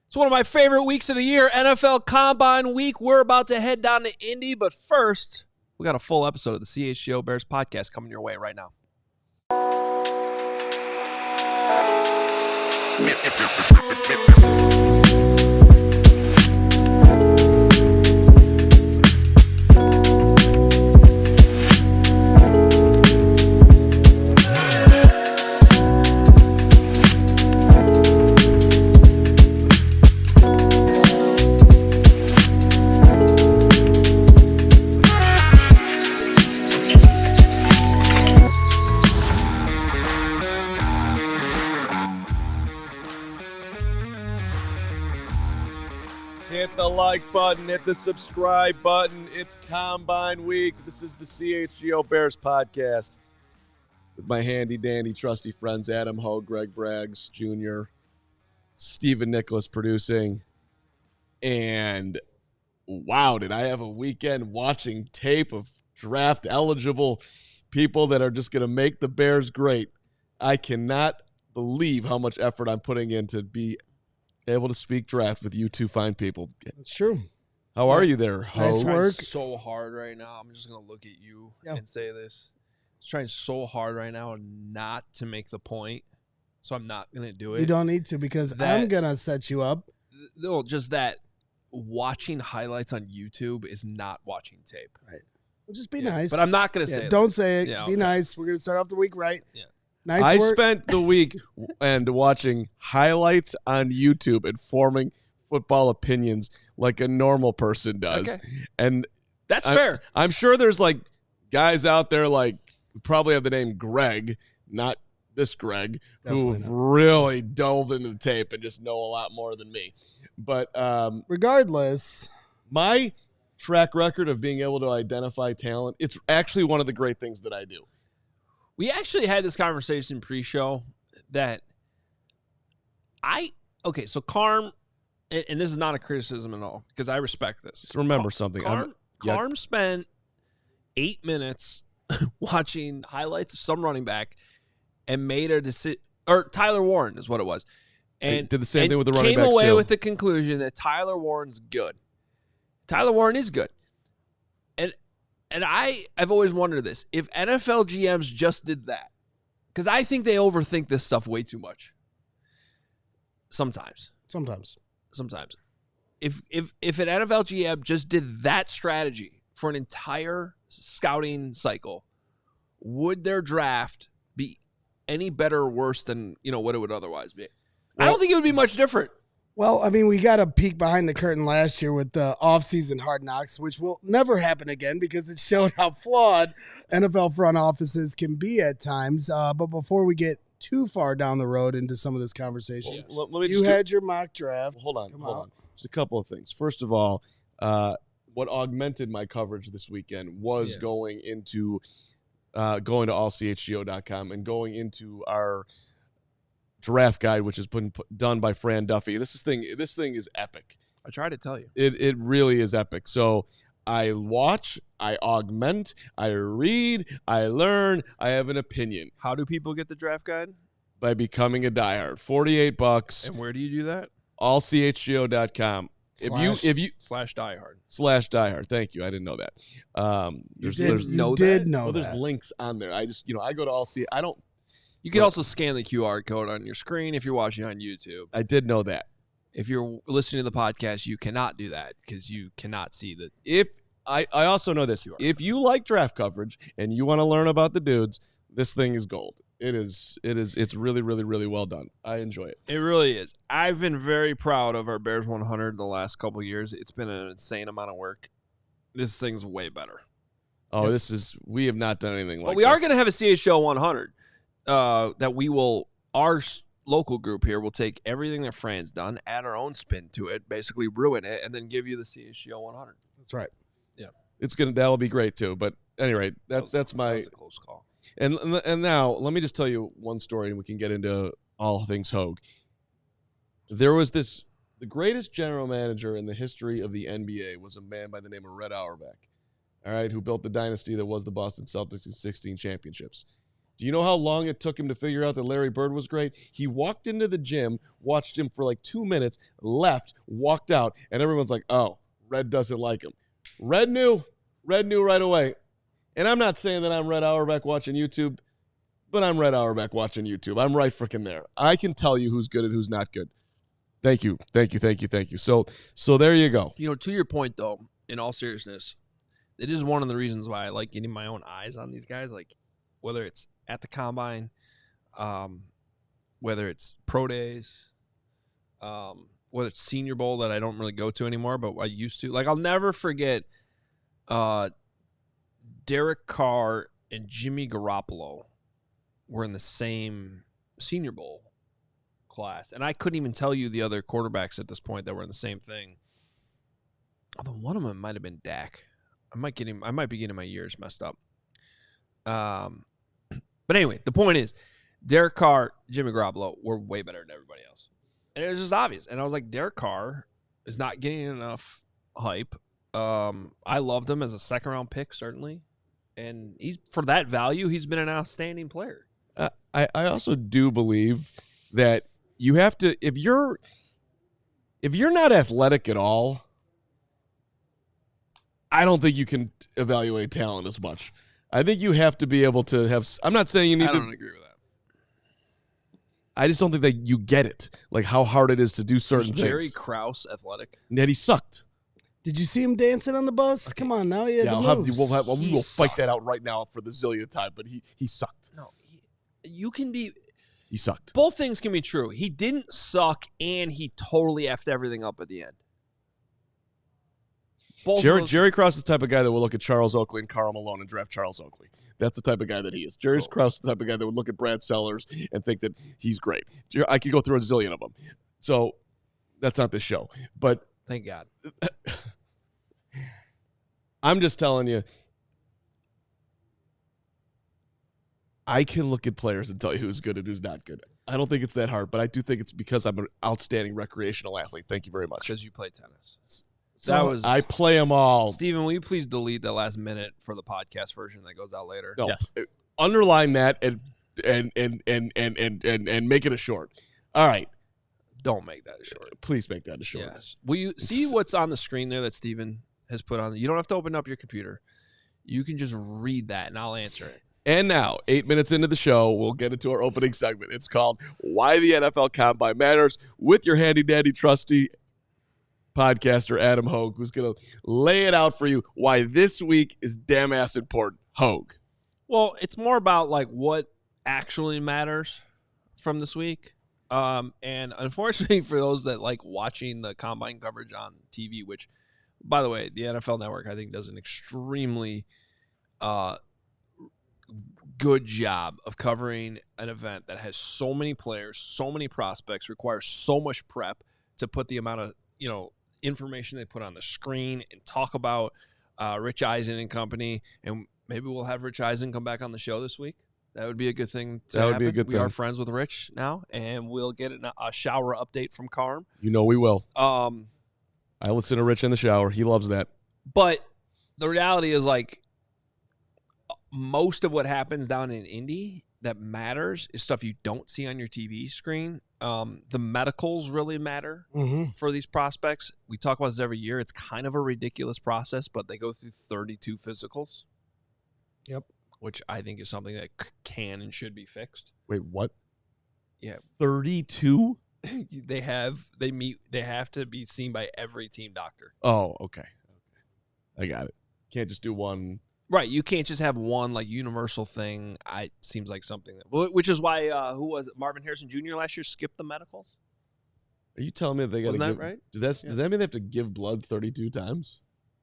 It's one of my favorite weeks of the year, NFL Combine Week. We're about to head down to Indy, but first, we got a full episode of the CHGO Bears Podcast coming your way right now. Hit the like button, hit the subscribe button. It's Combine Week. This is the CHGO Bears Podcast with my handy-dandy, trusty friends Adam Hoge, Greg Braggs Jr., Stephen Nicholas producing. And wow, did I have a weekend watching tape of draft-eligible people that are just going to make the Bears great. I cannot believe how much effort I'm putting in to be able to speak draft with you two fine people. It's true. How are you there, Ho? Nice work. So hard right now. I'm just going to look at you and say this. I'm trying so hard right now not to make the point, so I'm not going to do it. You don't need to because I'm going to set you up. No, just that watching highlights on YouTube is not watching tape. Right. Well, just be nice. But I'm not going to say it. Don't say it. Yeah, be nice. We're going to start off the week right. Yeah. Nice I work. spent the week and watching highlights on YouTube and forming football opinions like a normal person does. Okay. And that's fair. I'm sure there's like guys out there like who probably have the name Greg, not this Greg, who have really delved into the tape and just know a lot more than me. But regardless, my track record of being able to identify talent, it's actually one of the great things that I do. We actually had this conversation pre-show that so Carm, and this is not a criticism at all, because I respect this. Just remember something. Carm spent 8 minutes watching highlights of some running back and made a decision, or Tyler Warren is what it was. And did the same thing with the running backs, came away too. with the conclusion that Tyler Warren's good. Tyler Warren is good. And I've always wondered this. If NFL GMs just did that, because I think they overthink this stuff way too much. Sometimes. If an NFL GM just did that strategy for an entire scouting cycle, would their draft be any better or worse than what it would otherwise be? Well, I don't think it would be much different. Well, I mean, we got a peek behind the curtain last year with the offseason Hard Knocks, which will never happen again because it showed how flawed NFL front offices can be at times. But before we get too far down the road into some of this conversation, you had your mock draft. Hold on. Just a couple of things. First of all, what augmented my coverage this weekend was going to ALLCITY.com and going into our draft guide, which has been done by Fran Duffy. This thing is epic. I tried to tell you. It really is epic. So I watch, I augment, I read, I learn, I have an opinion. How do people get the draft guide? By becoming a diehard. $48. And where do you do that? ALLCHGO.com. If you /diehard. Thank you. I didn't know that. There's links on there. I just I go to ALLCITY. I don't. You can also scan the QR code on your screen if you're watching on YouTube. I did know that. If you're listening to the podcast, you cannot do that because you cannot see the. If I also know this, if you like draft coverage and you want to learn about the dudes, this thing is gold. It's really, really, really well done. I enjoy it. It really is. I've been very proud of our Bears 100 the last couple of years. It's been an insane amount of work. This thing's way better. Oh, we have not done anything like this. But we are going to have a CHGO 100 that we will, our local group here will take everything that Fran's done, add our own spin to it, basically ruin it, and then give you the CHGO 100. That's right. Yeah. That'll be great too. But anyway, that's my. That was a close call. And now let me just tell you one story, and we can get into all things Hoge. There was the greatest general manager in the history of the NBA was a man by the name of Red Auerbach, all right, who built the dynasty that was the Boston Celtics in 16 championships. Do you know how long it took him to figure out that Larry Bird was great? He walked into the gym, watched him for like 2 minutes, left, walked out, and everyone's like, oh, Red doesn't like him. Red knew right away. And I'm not saying that I'm Red Auerbach watching YouTube, but I'm Red Auerbach watching YouTube. I'm right freaking there. I can tell you who's good and who's not good. Thank you. So there you go. You know, to your point, though, in all seriousness, it is one of the reasons why I like getting my own eyes on these guys, like whether it's at the combine, whether it's pro days, whether it's Senior Bowl that I don't really go to anymore, but I used to. Like, I'll never forget Derek Carr and Jimmy Garoppolo were in the same Senior Bowl class, and I couldn't even tell you the other quarterbacks at this point that were in the same thing. Although one of them might have been Dak. I might be getting my years messed up. But anyway, the point is, Derek Carr, Jimmy Garoppolo were way better than everybody else, and it was just obvious. And I was like, Derek Carr is not getting enough hype. I loved him as a second-round pick, certainly, and he's for that value, he's been an outstanding player. I also do believe that you have to, if you're not athletic at all, I don't think you can evaluate talent as much. I think you have to be able to have. I'm not saying you need. I don't agree with that. I just don't think that you get it, like how hard it is to do certain things. Jerry Krause athletic? And he sucked. Did you see him dancing on the bus? Okay. Come on now, we will fight that out right now for the zillionth time. But he sucked. No, you can be. He sucked. Both things can be true. He didn't suck, and he totally effed everything up at the end. Jerry Krause is the type of guy that will look at Charles Oakley and Karl Malone and draft Charles Oakley. That's the type of guy that he is. Jerry Krause is the type of guy that would look at Brad Sellers and think that he's great. I could go through a zillion of them. So that's not this show. But thank God. I'm just telling you, I can look at players and tell you who's good and who's not good. I don't think it's that hard, but I do think it's because I'm an outstanding recreational athlete. Thank you very much. Because you play tennis. So I play them all. Steven, will you please delete the last minute for the podcast version that goes out later? No, yes. Underline that and make it a short. All right. Don't make that a short. Please make that a short. Yes. Will you see what's on the screen there that Steven has put on? You don't have to open up your computer. You can just read that, and I'll answer it. And now, 8 minutes into the show, we'll get into our opening segment. It's called Why the NFL Combine Matters with your handy-dandy trusty podcaster, Adam Hoge, who's going to lay it out for you why this week is damn-ass important. Hoge. Well, it's more about, like, what actually matters from this week. And unfortunately for those that like watching the combine coverage on TV, which, by the way, the NFL Network, I think, does an extremely good job of covering an event that has so many players, so many prospects, requires so much prep to put the amount of, information they put on the screen and talk about Rich Eisen and company. And maybe we'll have Rich Eisen come back on the show this week. That would be a good thing to happen. Would be a good thing. We are friends with Rich now, and we'll get a shower update from Carm. We will. I listen to Rich in the shower. He loves that. But the reality is, like, most of what happens down in Indy that matters is stuff you don't see on your TV screen. The medicals really matter for these prospects. We talk about this every year. It's kind of a ridiculous process, but they go through 32 physicals. Yep. Which I think is something that can and should be fixed. Wait, what? Yeah. 32? They have to be seen by every team doctor. Oh, okay. I got it. Can't just do one. Right, you can't just have one like universal thing. Seems like something that, which is why who was it? Marvin Harrison Jr. last year skipped the medicals. Are you telling me they got to give? Right? Does that mean they have to give blood 32 times?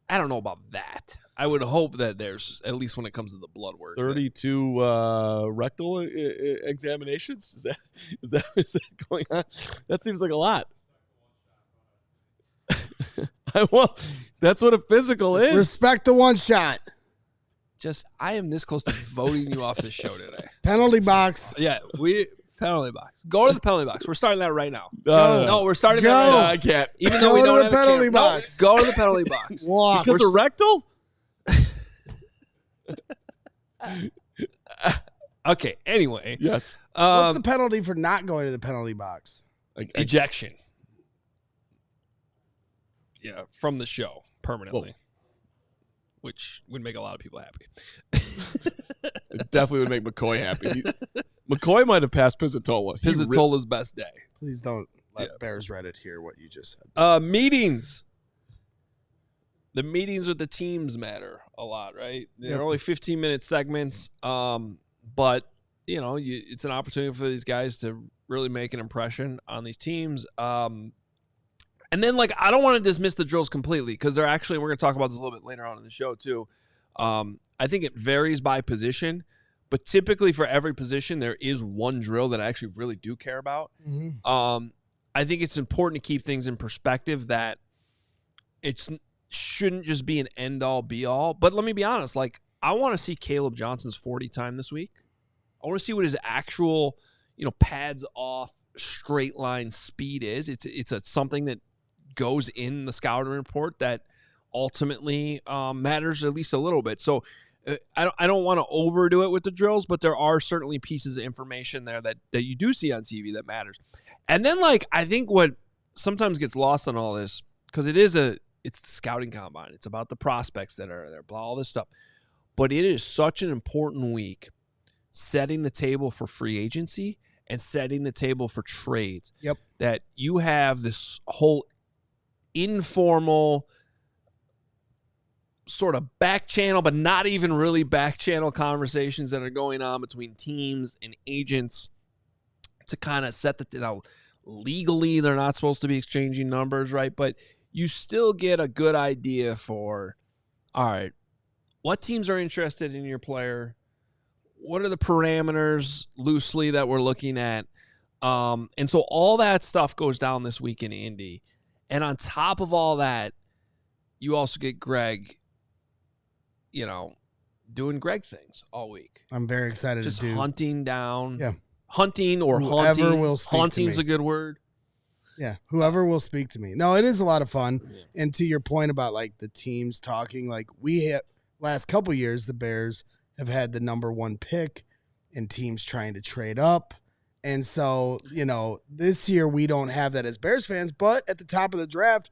I don't know about that. I would hope that there's, at least when it comes to the blood work, 32 rectal examinations. Is that going on? That seems like a lot. Well, that's what a physical is. Respect the one shot. I am this close to voting you off this show today. Penalty box. Yeah, penalty box. Go to the penalty box. We're starting that right now. No, we're starting that right now. I can't. Even though we don't have the penalty box. No, go to the penalty box. Walk. Because of rectal? Okay, anyway. Yes. What's the penalty for not going to the penalty box? Ejection. Yeah, from the show permanently. Whoa. Which would make a lot of people happy. It definitely would make McCoy happy. McCoy might have passed Pizzatola. Pizzatola's best day. Please don't let Bears Reddit hear what you just said. Meetings. The meetings with the teams matter a lot, right? They're only 15-minute segments, but it's an opportunity for these guys to really make an impression on these teams. And then, I don't want to dismiss the drills completely because we're going to talk about this a little bit later on in the show, too. I think it varies by position, but typically for every position, there is one drill that I actually really do care about. Mm-hmm. I think it's important to keep things in perspective that it shouldn't just be an end-all, be-all. But let me be honest, I want to see Caleb Johnson's 40 time this week. I want to see what his actual, pads off, straight line speed is. It's something that goes in the scouting report that ultimately matters at least a little bit. So I don't want to overdo it with the drills, but there are certainly pieces of information there that you do see on TV that matters. And then I think what sometimes gets lost on all this, because it's the scouting combine. It's about the prospects that are there, all this stuff. But it is such an important week setting the table for free agency and setting the table for trades. Yep. That you have this whole informal sort of back channel, but not even really back channel conversations that are going on between teams and agents to kind of set legally they're not supposed to be exchanging numbers, right? But you still get a good idea for, all right, what teams are interested in your player? What are the parameters loosely that we're looking at? And so all that stuff goes down this week in Indy. And on top of all that, you also get Greg, doing Greg things all week. I'm very excited just to do. Hunting down. Yeah. Hunting or Whoever haunting. Will speak Haunting's to me. a good word. Yeah. Whoever will speak to me. No, it is a lot of fun. Yeah. And to your point about the teams talking, we have last couple years, the Bears have had the number one pick and teams trying to trade up. And so, this year we don't have that as Bears fans, but at the top of the draft,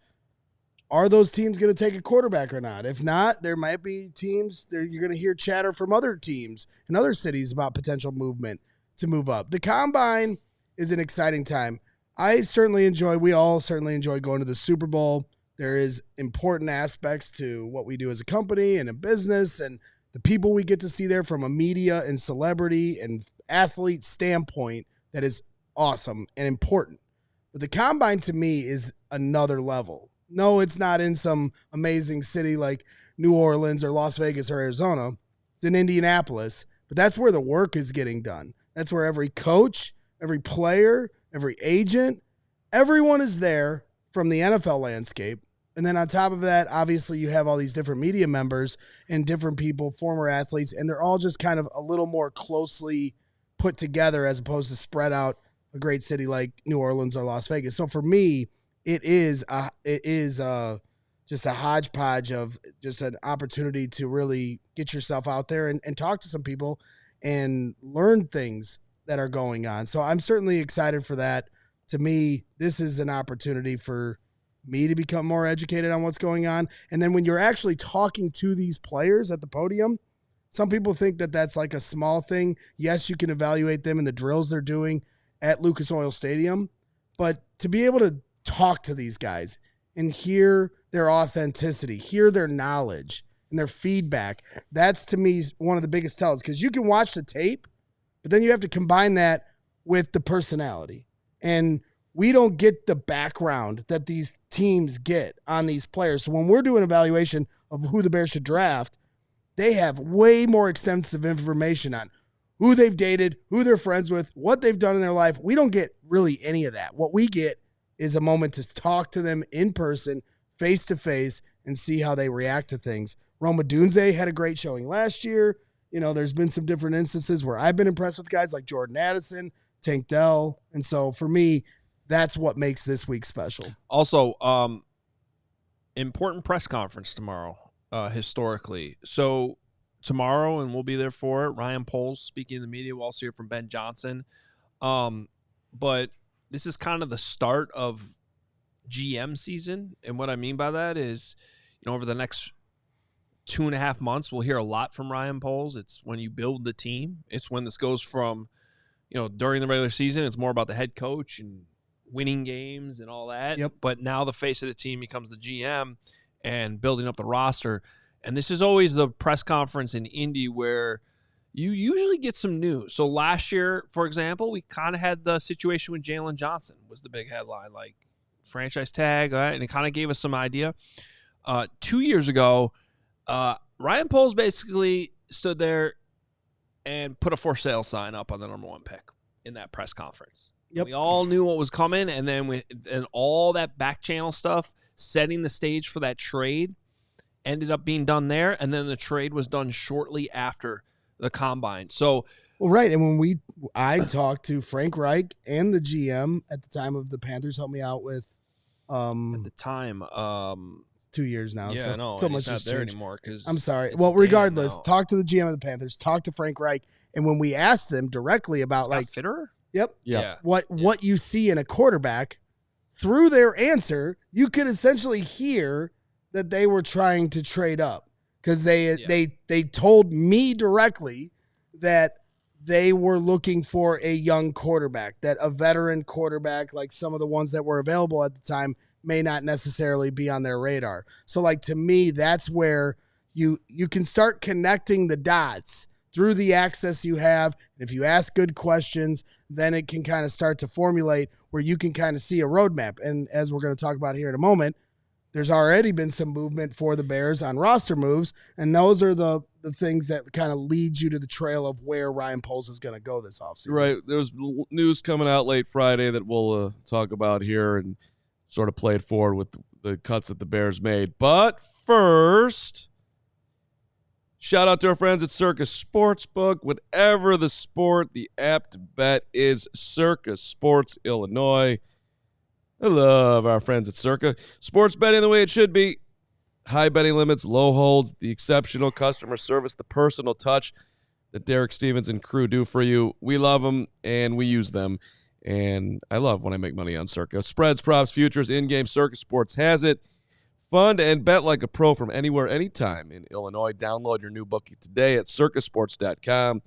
are those teams going to take a quarterback or not? If not, there might be teams there. You're going to hear chatter from other teams in other cities about potential movement to move up. The combine is an exciting time. We all certainly enjoy going to the Super Bowl. There is important aspects to what we do as a company and a business and the people we get to see there from a media and celebrity and athlete standpoint. That is awesome and important. But the combine to me is another level. No, it's not in some amazing city like New Orleans or Las Vegas or Arizona. It's in Indianapolis. But that's where the work is getting done. That's where every coach, every player, every agent, everyone is there from the NFL landscape. And then on top of that, obviously you have all these different media members and different people, former athletes, and they're all just kind of a little more closely put together as opposed to spread out a great city like New Orleans or Las Vegas. So for me, it is just a hodgepodge of just an opportunity to really get yourself out there and talk to some people and learn things that are going on. So I'm certainly excited for that. To me, this is an opportunity for me to become more educated on what's going on. And then when you're actually talking to these players at the podium, some people think that that's a small thing. Yes, you can evaluate them in the drills they're doing at Lucas Oil Stadium, but to be able to talk to these guys and hear their authenticity, hear their knowledge and their feedback, that's to me one of the biggest tells, because you can watch the tape, but then you have to combine that with the personality. And we don't get the background that these teams get on these players. So when we're doing evaluation of who the Bears should draft, they have way more extensive information on who they've dated, who they're friends with, what they've done in their life. We don't get really any of that. What we get is a moment to talk to them in person, face to face, and see how they react to things. Roma Dunze had a great showing last year. There's been some different instances where I've been impressed with guys like Jordan Addison, Tank Dell. And so for me, that's what makes this week special. Also, important press conference tomorrow, historically. So tomorrow, and we'll be there for it. Ryan Poles speaking to the media. We'll also hear from Ben Johnson. But this is kind of the start of GM season, and what I mean by that is, over the next 2.5 months, we'll hear a lot from Ryan Poles. It's when you build the team. It's when this goes from, during the regular season, it's more about the head coach and winning games and all that. Yep. But now the face of the team becomes the GM and building up the roster. And this is always the press conference in Indy where you usually get some news. So last year, for example, we kind of had the situation with Jalen Johnson was the big headline, like franchise tag, and it kind of gave us some idea. 2 years ago, Ryan Poles basically stood there and put a for sale sign up on the number 1 pick in that press conference. Yep. We all knew what was coming, and then all that back channel stuff, setting the stage for that trade, ended up being done there, and then the trade was done shortly after the combine. So, well, right, and when I talked to Frank Reich and the GM at the time of the Panthers, helped me out with. At the time, 2 years now. Yeah, so, no, so he's much not has there changed. anymore. Cause I'm sorry. Well, regardless, now. talk to the GM of the Panthers, talk to Frank Reich, and when we asked them directly about Scott Fitterer? Yep, Yeah. what you see in a quarterback, through their answer, you could essentially hear that they were trying to trade up because they told me directly that they were looking for a young quarterback, that a veteran quarterback like some of the ones that were available at the time may not necessarily be on their radar. So like to me, that's where you can start connecting the dots through the access you have. And if you ask good questions, then it can kind of start to formulate where you can kind of see a roadmap. And as we're going to talk about here in a moment, there's already been some movement for the Bears on roster moves, and those are the things that kind of lead you to the trail of where Ryan Poles is going to go this offseason. Right. There's news coming out late Friday that we'll talk about here and sort of play it forward with the cuts that the Bears made. But first, shout out to our friends at Circus Sportsbook. Whatever the sport, the app to bet is Circus Sports Illinois. I love our friends at Circa. Sports betting the way it should be. High betting limits, low holds, the exceptional customer service, the personal touch that Derek Stevens and crew do for you. We love them, and we use them. And I love when I make money on Circa. Spreads, props, futures, in-game. Circa Sports has it. Fun and bet like a pro from anywhere, anytime in Illinois. Download your new bookie today at circusports.com.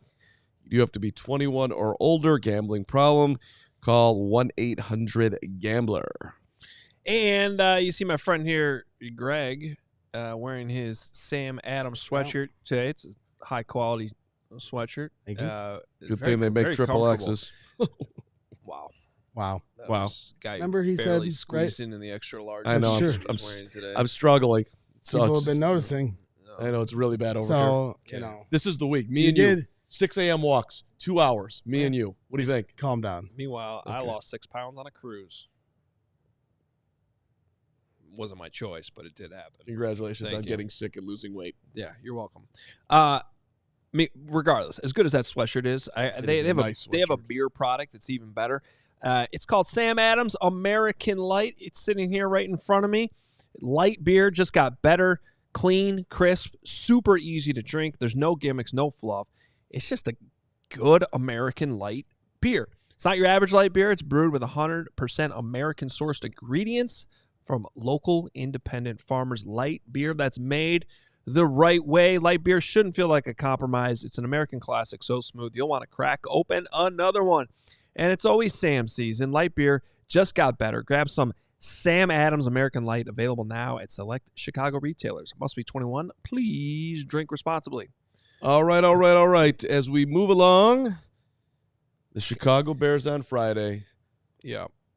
You have to be 21 or older. Gambling problem? Call 1-800-GAMBLER. And you see my friend here, Greg, wearing his Sam Adams sweatshirt today. It's a high-quality sweatshirt. Thank you. Good thing they make triple X's. Wow. Guy Remember he barely said, squeezed in the extra large. I know. Sure. I'm struggling. So People have been noticing. I know it's really bad over So, here. This is the week. Me you and did. you. 6 a.m. walks. 2 hours. Me and you. What do you think? Calm down. Meanwhile, I Okay. lost 6 pounds on a cruise. Wasn't my choice, but it did happen. Congratulations Thank on you. getting sick and losing weight. Yeah, you're welcome. Regardless, as good as that sweatshirt is, they have a beer product that's even better. It's called Sam Adams American Light. It's sitting here right in front of me. Light beer just got better, clean, crisp, super easy to drink. There's no gimmicks, no fluff. It's just a good American light beer. It's not your average light beer. It's brewed with 100% American-sourced ingredients from local independent farmers. Light beer that's made the right way. Light beer shouldn't feel like a compromise. It's an American classic, so smooth you'll want to crack open another one. And it's always Sam season. Light beer just got better. Grab some Sam Adams American Light, available now at select Chicago retailers. Must be 21. Please drink responsibly. All right. As we move along, the Chicago Bears on Friday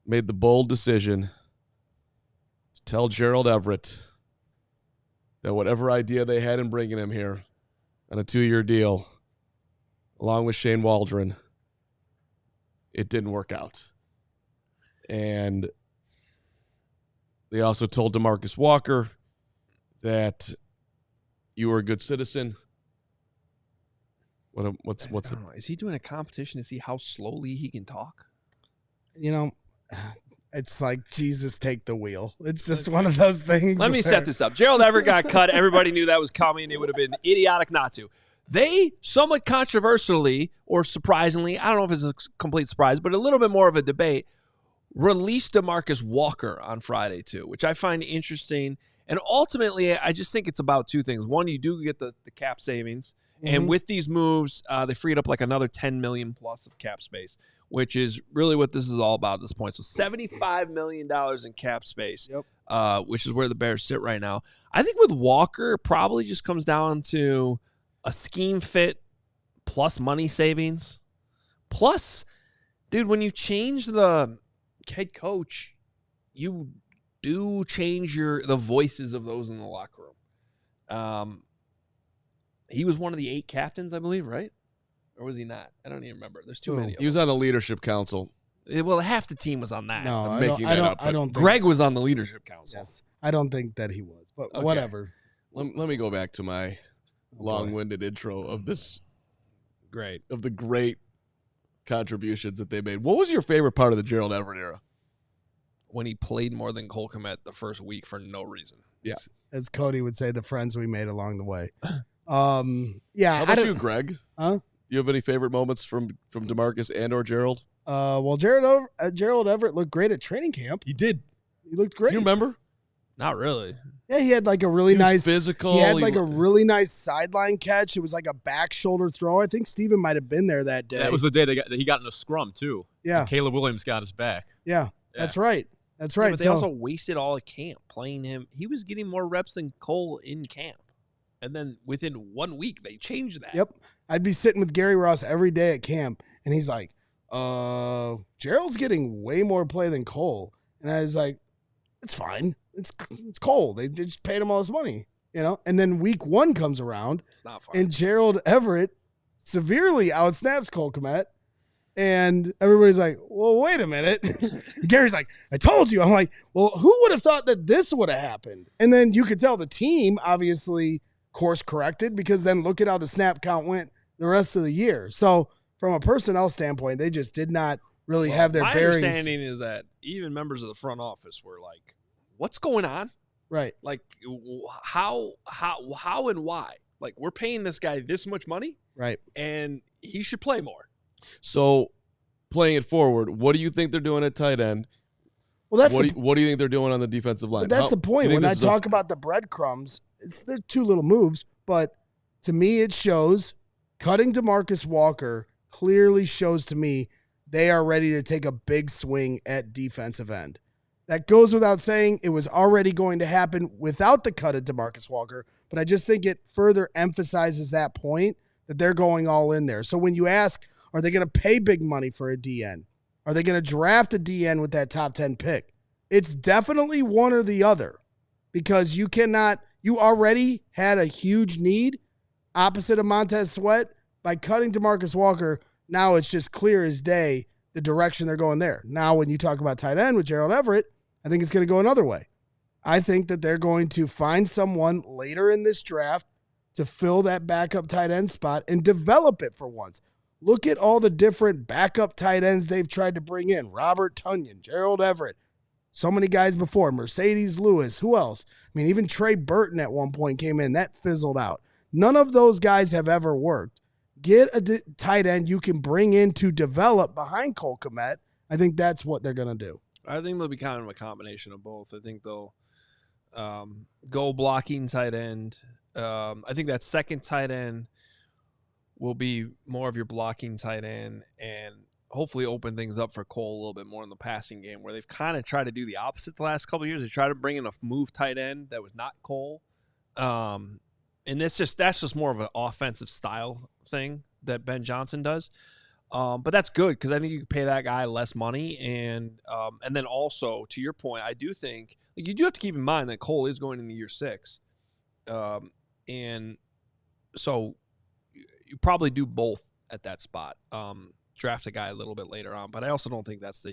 made the bold decision to tell Gerald Everett that whatever idea they had in bringing him here on a 2-year deal, along with Shane Waldron, it didn't work out. And they also told DeMarcus Walker that you were a good citizen. What's I don't know. Is he doing a competition to see how slowly he can talk? It's like Jesus take the wheel. It's just one of those things. Let me set this up. Gerald Everett got cut. Everybody knew that was coming. It would have been idiotic not to. They somewhat controversially or surprisingly, I don't know if it's a complete surprise, but a little bit more of a debate, released DeMarcus Walker on Friday too, which I find interesting. And ultimately, I just think it's about two things. One, you do get the cap savings. And with these moves, they freed up like another $10 million plus of cap space, which is really what this is all about at this point. So $75 million in cap space, which is where the Bears sit right now. I think with Walker, it probably just comes down to a scheme fit plus money savings. Plus, dude, when you change the head coach, you do change the voices of those in the locker room. He was one of the 8 captains, I believe, right? Or was he not? I don't even remember. There's too many. He was on the leadership council. Well, half the team was on that. No, I'm making that up. I don't think, Greg was on the leadership council. Yes. I don't think that he was, but Okay. whatever. Let me go back to my long-winded intro of the great contributions that they made. What was your favorite part of the Gerald Everett era? When he played more than Cole Kmet the first week for no reason. Yeah. As Cody would say, the friends we made along the way. Yeah. How about you, Greg? Huh? You have any favorite moments from DeMarcus and or Gerald? Well, Gerald Everett looked great at training camp. He did. He looked great. Do you remember? Not really. Yeah, he had like a really nice physical. He had like a really nice sideline catch. It was like a back shoulder throw. I think Steven might have been there that day. That was the day that he got in a scrum too. Yeah. And Caleb Williams got his back. Yeah. That's right. That's Yeah, right. but they also wasted all of camp playing him. He was getting more reps than Cole in camp. And then within 1 week, they changed that. Yep. I'd be sitting with Gary Ross every day at camp, and he's like, Gerald's getting way more play than Cole. And I was like, it's fine. It's Cole. They just paid him all this money, you know? And then week 1 comes around, It's not fine. and Gerald Everett severely outsnaps Cole Kmet. And everybody's like, well, wait a minute. Gary's like, I told you. I'm like, well, who would have thought that this would have happened? And then you could tell the team obviously course corrected, because then look at how the snap count went the rest of the year. So from a personnel standpoint, they just did not really have their my bearings. understanding is that even members of the front office were like, what's going on? Right. Like, how and why? Like, we're paying this guy this much money, Right. and he should play more. So, playing it forward, what do you think they're doing at tight end? Well, that's What do you think they're doing on the defensive line? But that's the point. you think When I this is talk about the breadcrumbs, they're 2 little moves, but to me it shows cutting DeMarcus Walker clearly shows to me they are ready to take a big swing at defensive end. That goes without saying. It was already going to happen without the cut of DeMarcus Walker, but I just think it further emphasizes that point that they're going all in there. So when you ask, are they going to pay big money for a DN? Are they going to draft a DN with that top 10 pick? It's definitely one or the other, because you already had a huge need opposite of Montez Sweat. By cutting DeMarcus Walker, now it's just clear as day the direction they're going there. Now, when you talk about tight end with Gerald Everett, I think it's going to go another way. I think that they're going to find someone later in this draft to fill that backup tight end spot and develop it for once. Look at all the different backup tight ends they've tried to bring in. Robert Tonyan, Gerald Everett, so many guys before. Mercedes Lewis, who else? I mean, even Trey Burton at one point came in. That fizzled out. None of those guys have ever worked. Get a tight end you can bring in to develop behind Cole Kmet. I think that's what they're going to do. I think they'll be kind of a combination of both. I think they'll go blocking tight end. I think that second tight end will be more of your blocking tight end and hopefully open things up for Cole a little bit more in the passing game, where they've kind of tried to do the opposite the last couple of years. They tried to bring in a move tight end that was not Cole. And that's just more of an offensive style thing that Ben Johnson does. But that's good, because I think you can pay that guy less money. And then also, to your point, I do think you do have to keep in mind that Cole is going into year 6. And so you probably do both at that spot. Draft a guy a little bit later on. But I also don't think that's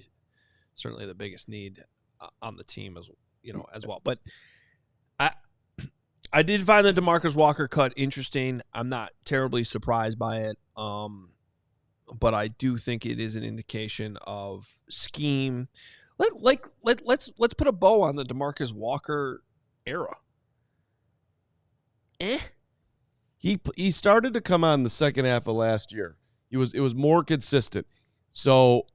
certainly the biggest need on the team as well. But I did find the DeMarcus Walker cut interesting. I'm not terribly surprised by it, but I do think it is an indication of scheme. Let's put a bow on the DeMarcus Walker era. He started to come on the second half of last year. It was more consistent. So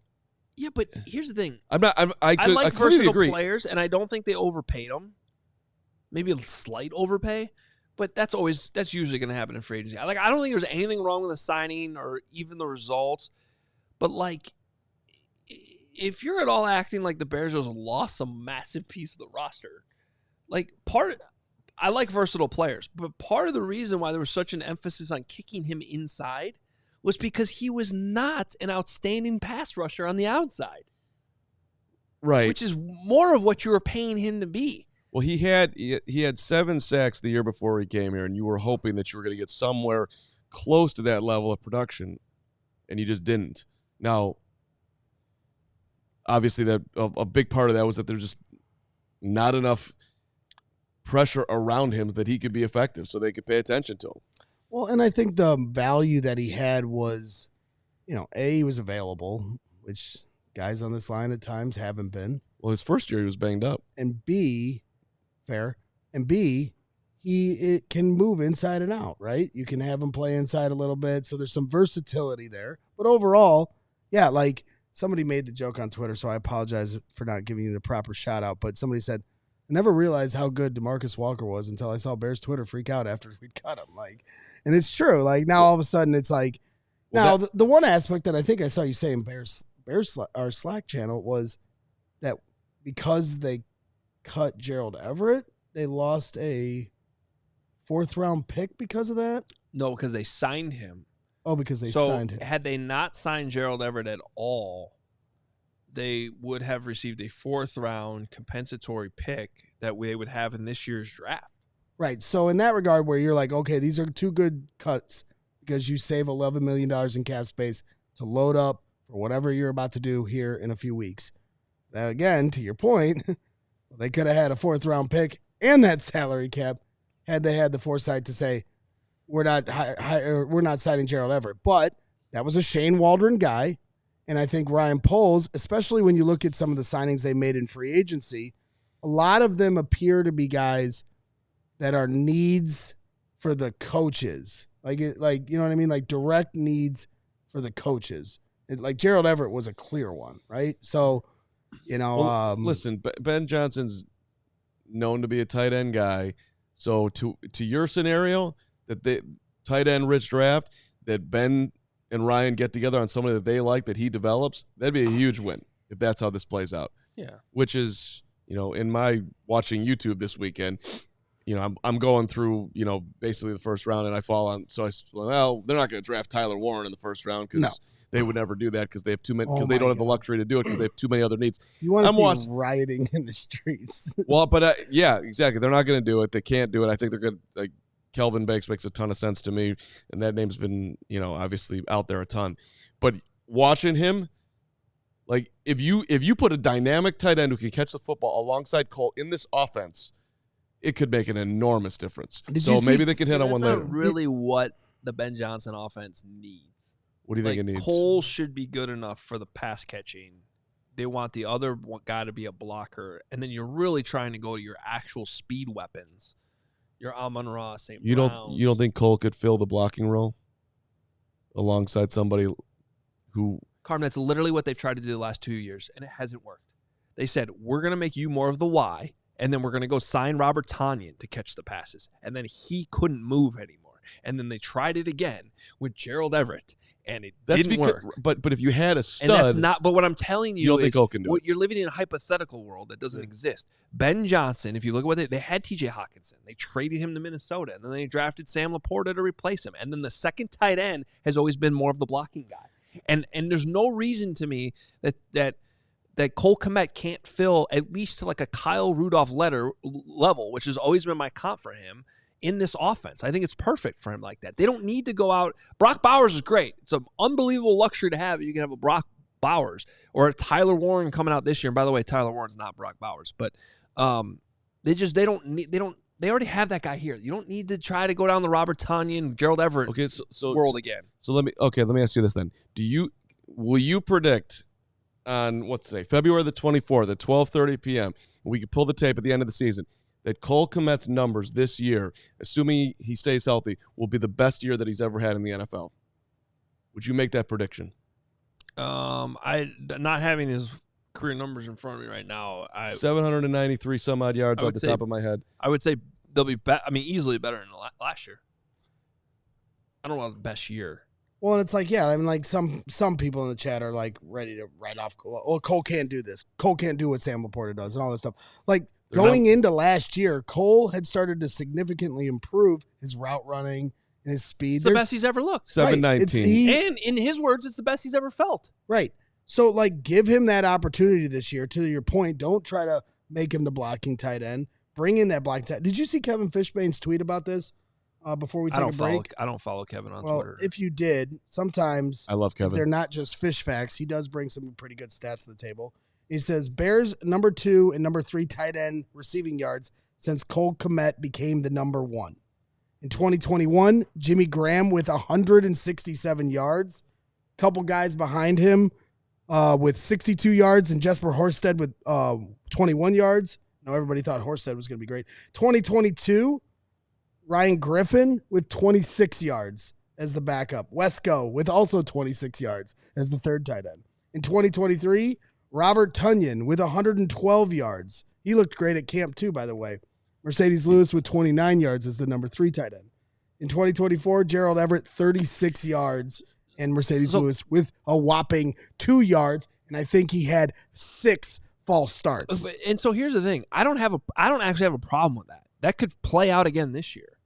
yeah, but here's the thing. I like completely agree. players, and I don't think they overpaid them. Maybe a slight overpay, but that's usually going to happen in free agency. I don't think there's anything wrong with the signing or even the results, but like, if you're at all acting like the Bears just lost a massive piece of the roster, like I like versatile players, but part of the reason why there was such an emphasis on kicking him inside was because he was not an outstanding pass rusher on the outside. Right. Which is more of what you were paying him to be. Well, he had 7 sacks the year before he came here, and you were hoping that you were going to get somewhere close to that level of production, and you just didn't. Now, obviously, that a big part of that was that there's just not enough pressure around him that he could be effective, so they could pay attention to him. Well, and I think the value that he had was, A, he was available, which guys on this line at times haven't been. Well, his first year he was banged up. And B, fair, and B, it can move inside and out, right? You can have him play inside a little bit, so there's some versatility there. But overall, yeah, like somebody made the joke on Twitter, so I apologize for not giving you the proper shout out, but somebody said, I never realized how good DeMarcus Walker was until I saw Bears Twitter freak out after we cut him. And it's true. Like, now all of a sudden it's like, the one aspect that I think I saw you say in Bears our Slack channel was that because they cut Gerald Everett, they lost a 4th-round pick because of that? No, because they signed him. Oh, because they signed him. Had they not signed Gerald Everett at all, they would have received a 4th-round compensatory pick that they would have in this year's draft. Right. So in that regard, where you're like, okay, these are 2 good cuts because you save $11 million in cap space to load up for whatever you're about to do here in a few weeks. Now, again, to your point, they could have had a 4th-round pick and that salary cap had they had the foresight to say, we're not signing Gerald Everett. But that was a Shane Waldron guy. And I think Ryan Poles, especially when you look at some of the signings they made in free agency, a lot of them appear to be guys that are needs for the coaches. Like you know what I mean? Like direct needs for the coaches. Like Gerald Everett was a clear one, right? So, listen, Ben Johnson's known to be a tight end guy. So to your scenario, that the tight end rich draft, that Ben and Ryan get together on somebody that they like, that he develops, that'd be a huge win if that's how this plays out. Yeah. Which is, in my watching YouTube this weekend, I'm going through, basically the first round, and I fall on. So I said, well, they're not going to draft Tyler Warren in the first round because they would never do that because they have too many, because they don't have the luxury to do it because they have too many other needs. You want to see rioting in the streets? Well, but yeah, exactly. They're not going to do it. They can't do it. I think they're going to Kelvin Banks makes a ton of sense to me, and that name's been, obviously out there a ton. But watching him, like if you put a dynamic tight end who can catch the football alongside Cole in this offense, it could make an enormous difference. So maybe they could hit on one later. That's not really what the Ben Johnson offense needs. What do you think it needs? Cole should be good enough for the pass catching. They want the other guy to be a blocker, and then you're really trying to go to your actual speed weapons. Your Amon-Ra, St. Brown. You don't think Cole could fill the blocking role alongside somebody who? Carman, that's literally what they've tried to do the last 2 years, and it hasn't worked. They said, we're going to make you more of the Y, and then we're going to go sign Robert Tonyan to catch the passes. And then he couldn't move anymore. And then they tried it again with Gerald Everett, and it didn't work. But if you had a stud, and that's not. But what I'm telling you don't think Cole can do it. You're living in a hypothetical world that doesn't exist. Ben Johnson, if you look at what they had, T.J. Hawkinson. They traded him to Minnesota, and then they drafted Sam Laporta to replace him. And then the second tight end has always been more of the blocking guy. And there's no reason to me that Cole Kmet can't fill at least to like a Kyle Rudolph level, which has always been my comp for him in this offense. I think it's perfect for him like that. They don't need to go out. Brock Bowers is great. It's an unbelievable luxury to have. You can have a Brock Bowers or a Tyler Warren coming out this year. And by the way, Tyler Warren's not Brock Bowers, but they already have that guy here. You don't need to try to go down the Robert Tonyan, Gerald Everett world again. So let me ask you this then. Will you predict on February the 24th at 12:30 p.m. we could pull the tape at the end of the season that Cole Kmet's numbers this year, assuming he stays healthy, will be the best year that he's ever had in the NFL? Would you make that prediction? I not having his career numbers in front of me right now. 793 some odd yards off the top of my head. I would say they'll be easily better than last year. I don't know about the best year. Well, and it's like, yeah, I mean, like some people in the chat are like ready to write off Cole. Well, Cole can't do this. Cole can't do what Sam Laporta does and all this stuff. Like going into last year, Cole had started to significantly improve his route running and his speed. It's the best he's ever looked. 719. Right. And in his words, it's the best he's ever felt. Right. So, like, give him that opportunity this year. To your point, don't try to make him the blocking tight end. Bring in that blocking tight. Did you see Kevin Fishbane's tweet about this before we take a break? I don't follow Kevin on Twitter. If you did, sometimes I love Kevin. They're not just fish facts. He does bring some pretty good stats to the table. He says Bears number 2 and number 3 tight end receiving yards since Cole Kmet became the number 1. In 2021, Jimmy Graham with 167 yards. Couple guys behind him with 62 yards, and Jesper Horsted with 21 yards. Now everybody thought Horsted was going to be great. 2022, Ryan Griffin with 26 yards as the backup. Wesco with also 26 yards as the third tight end. In 2023, Robert Tonyan with 112 yards. He looked great at camp too, by the way. Mercedes Lewis with 29 yards as the number 3 tight end. In 2024, Gerald Everett, 36 yards, and Mercedes Lewis with a whopping 2 yards, and I think he had 6 false starts. And so here's the thing. I don't actually have a problem with that. That could play out again this year.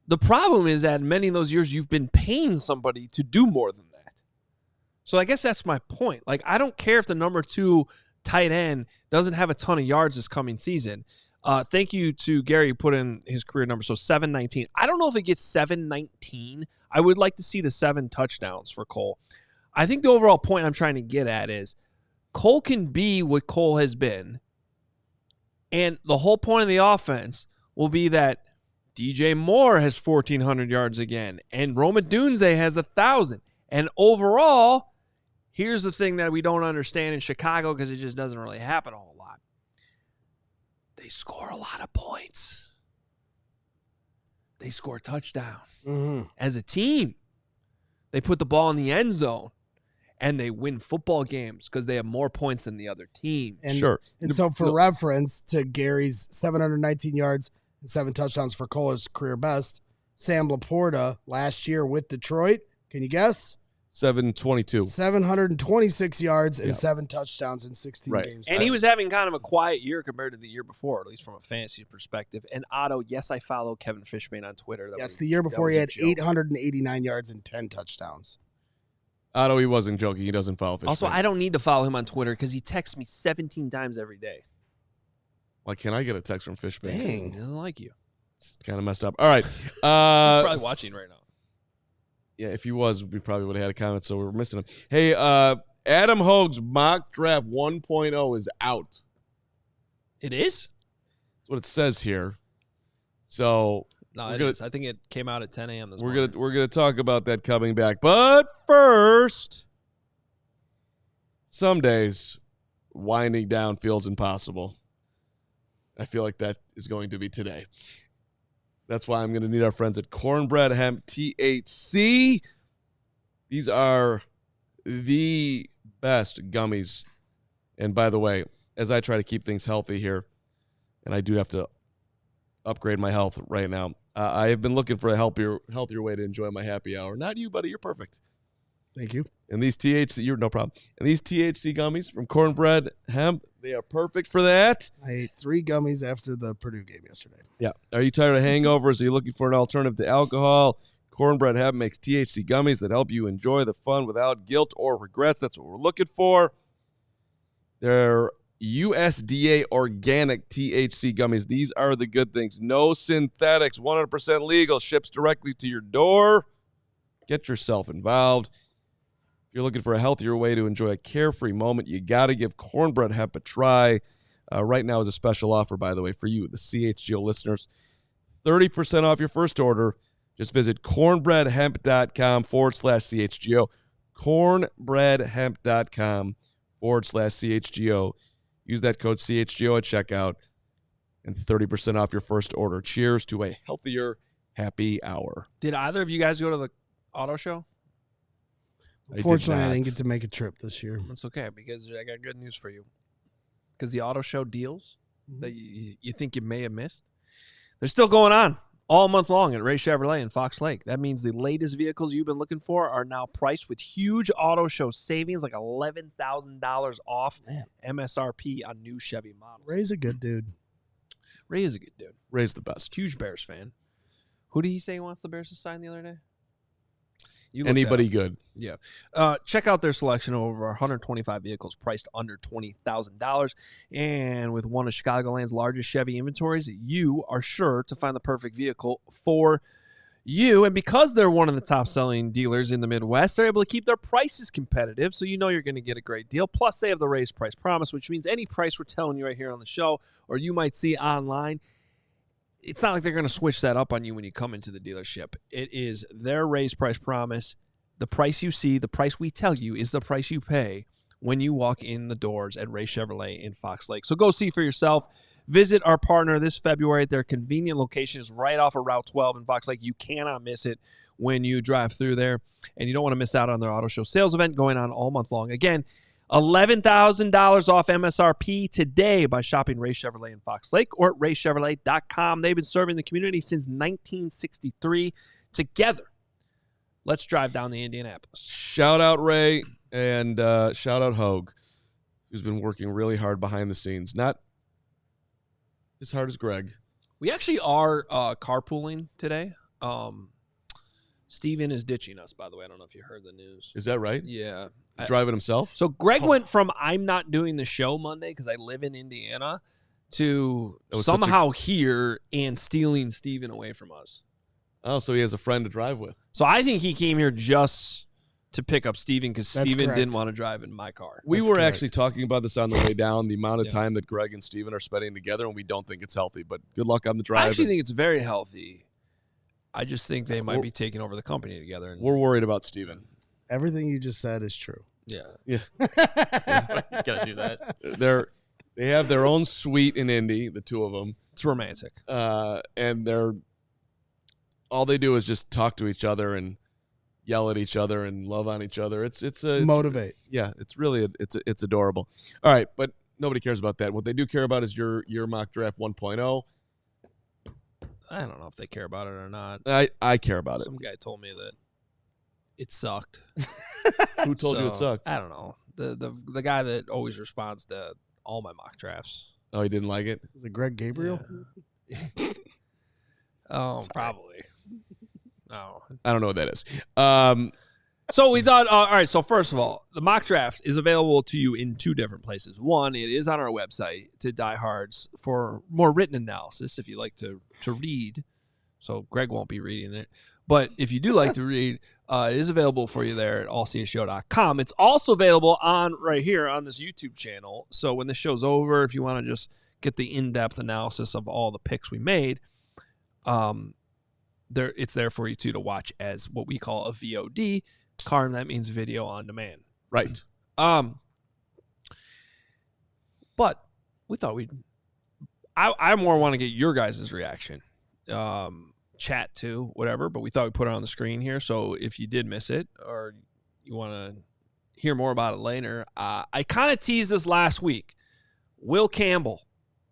The problem is that in many of those years, you've been paying somebody to do more than that. So I guess that's my point. Like, I don't care if the number 2 tight end doesn't have a ton of yards this coming season. Thank you to Gary who put in his career number. So 719. I don't know if it gets 719. I would like to see the 7 touchdowns for Cole. I think the overall point I'm trying to get at is Cole can be what Cole has been. And the whole point of the offense will be that DJ Moore has 1,400 yards again. And Roma Dunze has 1,000. And overall, here's the thing that we don't understand in Chicago because it just doesn't really happen a whole lot. They score a lot of points. They score touchdowns. Mm-hmm. As a team, they put the ball in the end zone, and they win football games because they have more points than the other team. And, sure. And so for reference to Gary's 719 yards and 7 touchdowns for Cole's career best, Sam Laporta last year with Detroit, can you guess? 722. 726 yards and 7 touchdowns in 16 games. And he was having kind of a quiet year compared to the year before, at least from a fantasy perspective. And Otto, yes, I follow Kevin Fishbane on Twitter. The year before he had 889 yards and 10 touchdowns. Otto, he wasn't joking. He doesn't follow Fishbane. Also, I don't need to follow him on Twitter because he texts me 17 times every day. Why can't I get a text from Fishbane? Dang, he doesn't like you. It's kind of messed up. All right. He's probably watching right now. Yeah, if he was, we probably would have had a comment, so we're missing him. Hey, Adam Hoge's mock draft 1.0 is out. It is? That's what it says here. So no, it is. I think it came out at 10 a.m. this morning. morning. We're gonna talk about that coming back. But first, some days winding down feels impossible. I feel like that is going to be today. That's why I'm going to need our friends at Cornbread Hemp THC. These are the best gummies. And by the way, as I try to keep things healthy here, and I do have to upgrade my health right now, I have been looking for a healthier way to enjoy my happy hour. Not you, buddy. You're perfect. Thank you. And these THC, you're no problem. And these THC gummies from Cornbread Hemp, they are perfect for that. I ate 3 gummies after the Purdue game yesterday. Yeah. Are you tired of hangovers? Are you looking for an alternative to alcohol? Cornbread Hemp makes THC gummies that help you enjoy the fun without guilt or regrets. That's what we're looking for. They're USDA organic THC gummies. These are the good things. No synthetics, 100% legal, ships directly to your door. Get yourself involved. If you're looking for a healthier way to enjoy a carefree moment, you got to give Cornbread Hemp a try. Right now is a special offer, by the way, for you, the CHGO listeners. 30% off your first order. Just visit cornbreadhemp.com/CHGO. Cornbreadhemp.com/CHGO. Use that code CHGO at checkout. and 30% off your first order. Cheers to a healthier, happy hour. Did either of you guys go to the auto show? Unfortunately, I didn't get to make a trip this year. That's okay, because I got good news for you. Because the auto show deals that you think you may have missed, they're still going on all month long at Ray Chevrolet in Fox Lake. That means the latest vehicles you've been looking for are now priced with huge auto show savings, like $11,000 off MSRP on new Chevy models. Ray's a good dude. Ray is a good dude. Ray's the best. Huge Bears fan. Who did he say he wants the Bears to sign the other day? Anybody good. Yeah. Check out their selection of over 125 vehicles priced under $20,000. And with one of Chicagoland's largest Chevy inventories, you are sure to find the perfect vehicle for you. And because they're one of the top-selling dealers in the Midwest, they're able to keep their prices competitive, so you know you're going to get a great deal. Plus, they have the raised price promise, which means any price we're telling you right here on the show or you might see online, it's not like they're going to switch that up on you when you come into the dealership. It is their raised price promise. The price you see, the price we tell you, is the price you pay when you walk in the doors at Ray Chevrolet in Fox Lake. So go see for yourself. Visit our partner this February at their convenient location. Is right off of Route 12 in Fox Lake. You cannot miss it when you drive through there. And you don't want to miss out on their auto show sales event going on all month long. Again, $11,000 off MSRP today by shopping Ray Chevrolet in Fox Lake or at raychevrolet.com. They've been serving the community since 1963. Together, let's drive down to Indianapolis. Shout out Ray and shout out Hoge, who's been working really hard behind the scenes. Not as hard as Greg. We actually are carpooling today. Steven is ditching us, by the way. I don't know if you heard the news. Is that right? Yeah. He's driving himself? So Greg went from I'm not doing the show Monday because I live in Indiana to somehow here and stealing Steven away from us. Oh, so he has a friend to drive with. So I think he came here just to pick up Steven because Steven correct. didn't want to drive in my car. We That's were correct. actually talking about this on the way down, the amount of time that Greg and Steven are spending together, and we don't think it's healthy. But good luck on the drive. I actually think it's very healthy. I just think they might be taking over the company together. And we're worried about Steven. Everything you just said is true. yeah. You gotta do that. They have their own suite in Indy, the two of them. It's romantic. And all they do is just talk to each other and yell at each other and love on each other. It's Motivate. Yeah, it's really it's adorable. All right, but nobody cares about that. What they do care about is your mock draft 1.0. I don't know if they care about it or not. I care about it. Some guy told me that it sucked. Who told you it So, sucked? I don't know. The guy that always responds to all my mock drafts. Oh, he didn't like it? Is it Greg Gabriel? Oh, probably. Oh. I don't know what that is. So we thought, all right, so first of all, the mock draft is available to you in two different places. One, it is on our website to diehards for more written analysis if you like to read. So Greg won't be reading it. But if you do like to read, it is available for you there at allchgo.com. It's also available on right here on this YouTube channel. So when the show's over, if you want to just get the in-depth analysis of all the picks we made, it's there for you too to watch as what we call a VOD. Carm, that means video on demand. Right. But we thought I more want to get your guys' reaction. Chat too, whatever, but we thought we'd put it on the screen here. So if you did miss it or you want to hear more about it later, I kind of teased this last week. Will Campbell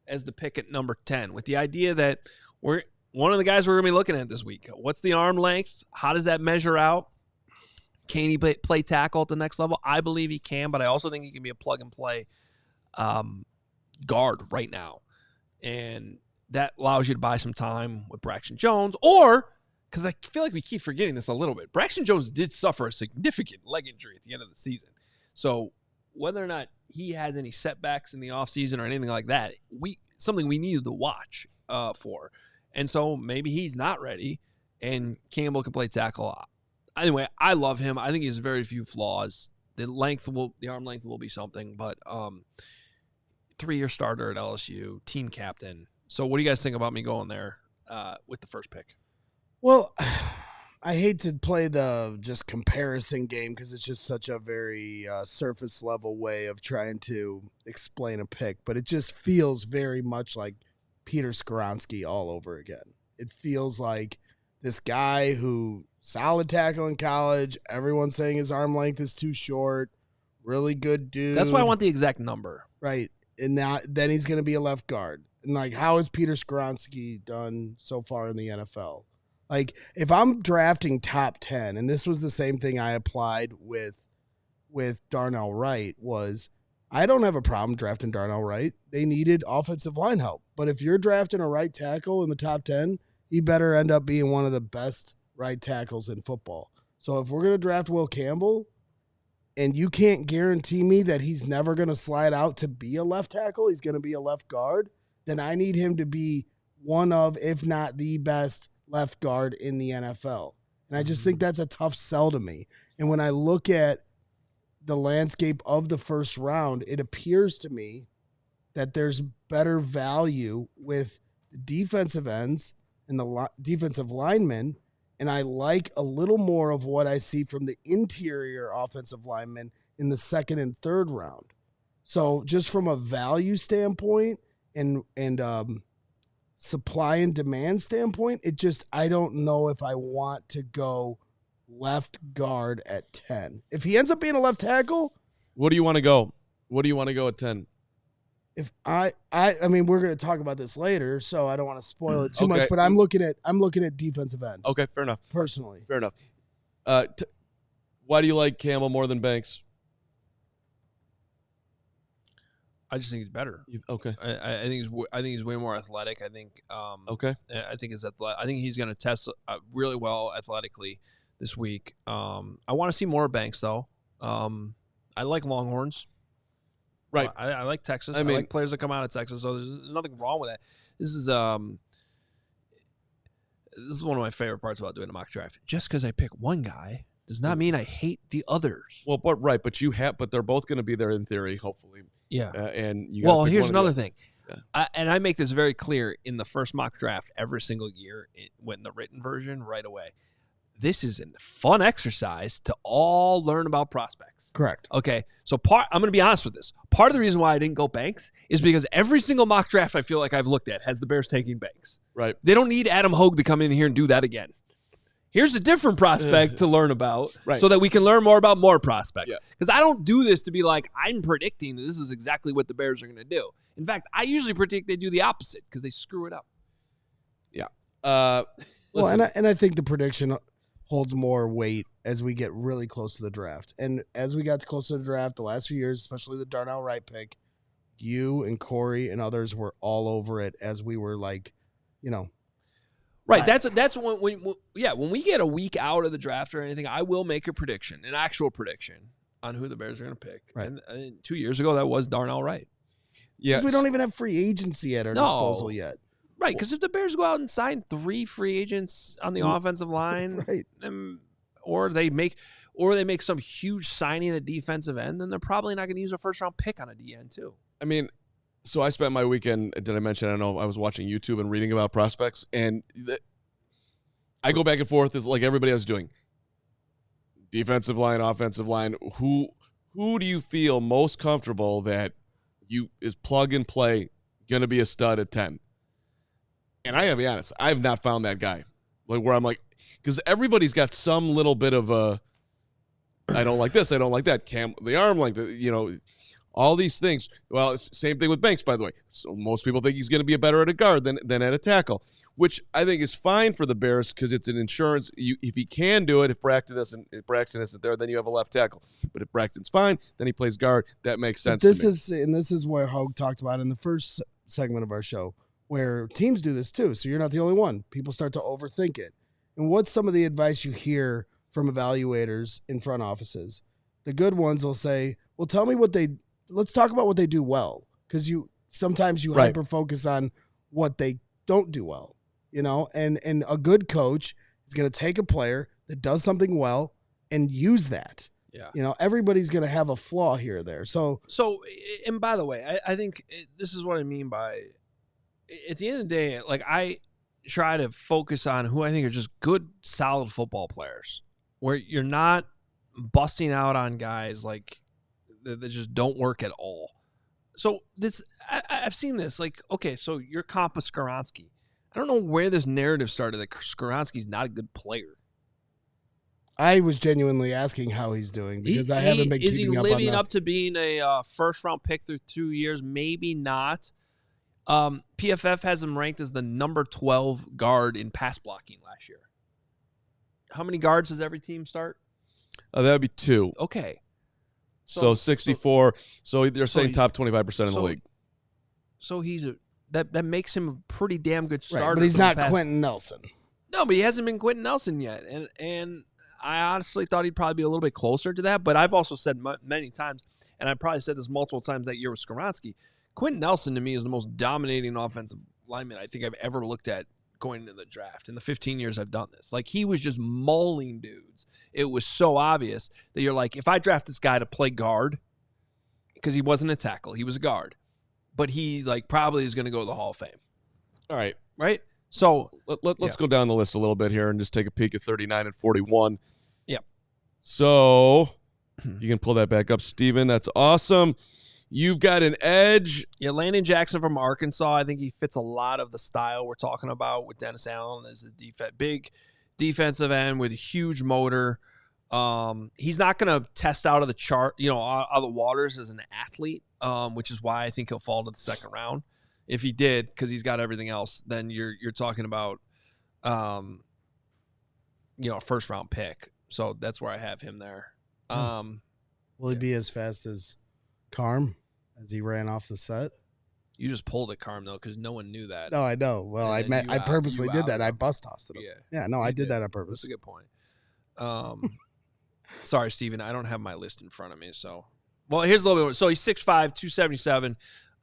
as the pick at number 10 with the idea that we're one of the guys we're going to be looking at this week. What's the arm length? How does that measure out? Can he play tackle at the next level? I believe he can, but I also think he can be a plug-and-play guard right now. And that allows you to buy some time with Braxton Jones. Or, because I feel like we keep forgetting this a little bit, Braxton Jones did suffer a significant leg injury at the end of the season. So whether or not he has any setbacks in the offseason or anything like that, something we needed to watch for. And so maybe he's not ready, and Campbell can play tackle. Anyway, I love him. I think he has very few flaws. The arm length will be something, but 3-year starter at LSU, team captain. So what do you guys think about me going there with the first pick? Well, I hate to play the just comparison game because it's just such a very surface level way of trying to explain a pick, but it just feels very much like Peter Skoronski all over again. It feels like this guy who solid tackle in college, everyone's saying his arm length is too short, really good dude. That's why I want the exact number. Right. And then he's going to be a left guard. And, like, how has Peter Skoronski done so far in the NFL? Like, if I'm drafting top 10, and this was the same thing I applied with Darnell Wright, was I don't have a problem drafting Darnell Wright. They needed offensive line help. But if you're drafting a right tackle in the top 10, he better end up being one of the best right tackles in football. So if we're going to draft Will Campbell, and you can't guarantee me that he's never going to slide out to be a left tackle, he's going to be a left guard, then I need him to be one of, if not the best left guard in the NFL. And I just think that's a tough sell to me. And when I look at the landscape of the first round, it appears to me that there's better value with the defensive ends and the defensive linemen. And I like a little more of what I see from the interior offensive linemen in the second and third round. So just from a value standpoint and supply and demand standpoint, I don't know if I want to go left guard at 10. If he ends up being a left tackle, what do you want to go? What do you want to go at 10? If I mean, we're going to talk about this later, so I don't want to spoil it too much, but I'm looking at defensive end. Okay, fair enough. Personally. Fair enough. Why do you like Campbell more than Banks? I just think he's better. Okay. I think he's way more athletic. I think. Okay. I think I think he's going to test really well athletically this week. I want to see more Banks though. I like Longhorns. Right. I like Texas. I mean, I like players that come out of Texas, so there's nothing wrong with that. This is one of my favorite parts about doing a mock draft. Just because I pick one guy does not mean I hate the others. Well, but they're both going to be there in theory, hopefully. Yeah. And here's another thing. Yeah. And I make this very clear in the first mock draft every single year when the written version right away. This is a fun exercise to all learn about prospects. Correct. Okay, so I'm going to be honest with this. Part of the reason why I didn't go Banks is because every single mock draft I feel like I've looked at has the Bears taking Banks. Right. They don't need Adam Hoge to come in here and do that again. Here's a different prospect to learn about so that we can learn more about more prospects. Because I don't do this to be like, I'm predicting that this is exactly what the Bears are going to do. In fact, I usually predict they do the opposite because they screw it up. Yeah. And I think the prediction holds more weight as we get really close to the draft. And as we got close to the draft, the last few years, especially the Darnell Wright pick, you and Corey and others were all over it as we were like, Right. That's when we get a week out of the draft or anything, I will make a prediction, an actual prediction on who the Bears are going to pick. Right. And 2 years ago, that was Darnell Wright. Yeah. We don't even have free agency at our disposal yet. Right, because if the Bears go out and sign 3 free agents on the offensive line, right, or they make some huge signing at defensive end, then they're probably not going to use a first-round pick on a DN too. I mean, so I spent my weekend, did I mention, I don't know, I was watching YouTube and reading about prospects, and I go back and forth as like everybody else doing. Defensive line, offensive line, who do you feel most comfortable that is plug and play, going to be a stud at 10? And I gotta be honest, I have not found that guy. Like where I'm like, because everybody's got some little bit of a, I don't like this, I don't like that. The arm length, all these things. Well, it's the same thing with Banks, by the way. So most people think he's going to be better at a guard than at a tackle, which I think is fine for the Bears because it's an insurance. If he can do it, if Braxton isn't there, then you have a left tackle. But if Braxton's fine, then he plays guard. That makes sense. This is where Hoge talked about in the first segment of our show, where teams do this too. So you're not the only one. People start to overthink it. And what's some of the advice you hear from evaluators in front offices? The good ones will say, well, tell me let's talk about what they do well. Because sometimes you hyper focus on what they don't do well, and a good coach is going to take a player that does something well and use that. Yeah. Everybody's going to have a flaw here or there. So, and by the way, I think this is what I mean by, at the end of the day, like I try to focus on who I think are just good, solid football players, where you're not busting out on guys like that just don't work at all. So I've seen this. Like, okay, so you're comp of Skoronski. I don't know where this narrative started that Skoronski's not a good player. I was genuinely asking how he's doing because I haven't been keeping up on that. Is he living up to being a first-round pick through 2 years? Maybe not. PFF has him ranked as the number 12 guard in pass blocking last year. How many guards does every team start? That would be 2. Okay. So 64. So they're saying top 25% in the league. So that makes him a pretty damn good starter. Right, but he's not Quentin Nelson. No, but he hasn't been Quentin Nelson yet. And I honestly thought he'd probably be a little bit closer to that. But I've also said many times, and I probably said this multiple times that year with Skoronski, Quentin Nelson to me is the most dominating offensive lineman I think I've ever looked at going into the draft in the 15 years I've done this. Like, he was just mauling dudes. It was so obvious that you're like, if I draft this guy to play guard, because he wasn't a tackle, he was a guard, but he like probably is going to go to the Hall of Fame. All right. Right? So let's go down the list a little bit here and just take a peek at 39 and 41. Yeah. So you can pull that back up, Steven. That's awesome. You've got an edge. Yeah, Landon Jackson from Arkansas. I think he fits a lot of the style we're talking about with Dennis Allen as a big defensive end with a huge motor. He's not going to test out of the chart, out of the waters as an athlete, which is why I think he'll fall to the second round. If he did, because he's got everything else, then you're talking about, a first round pick. So that's where I have him there. Will he be as fast as Carm as he ran off the set? You just pulled at Carm though, because no one knew that. No, I know. Well, I purposely did that. I bus tossed him. Yeah. No, I did that on purpose. That's a good point. Sorry, Steven, I don't have my list in front of me. So, well, here's a little bit more. So he's 6'5", 277,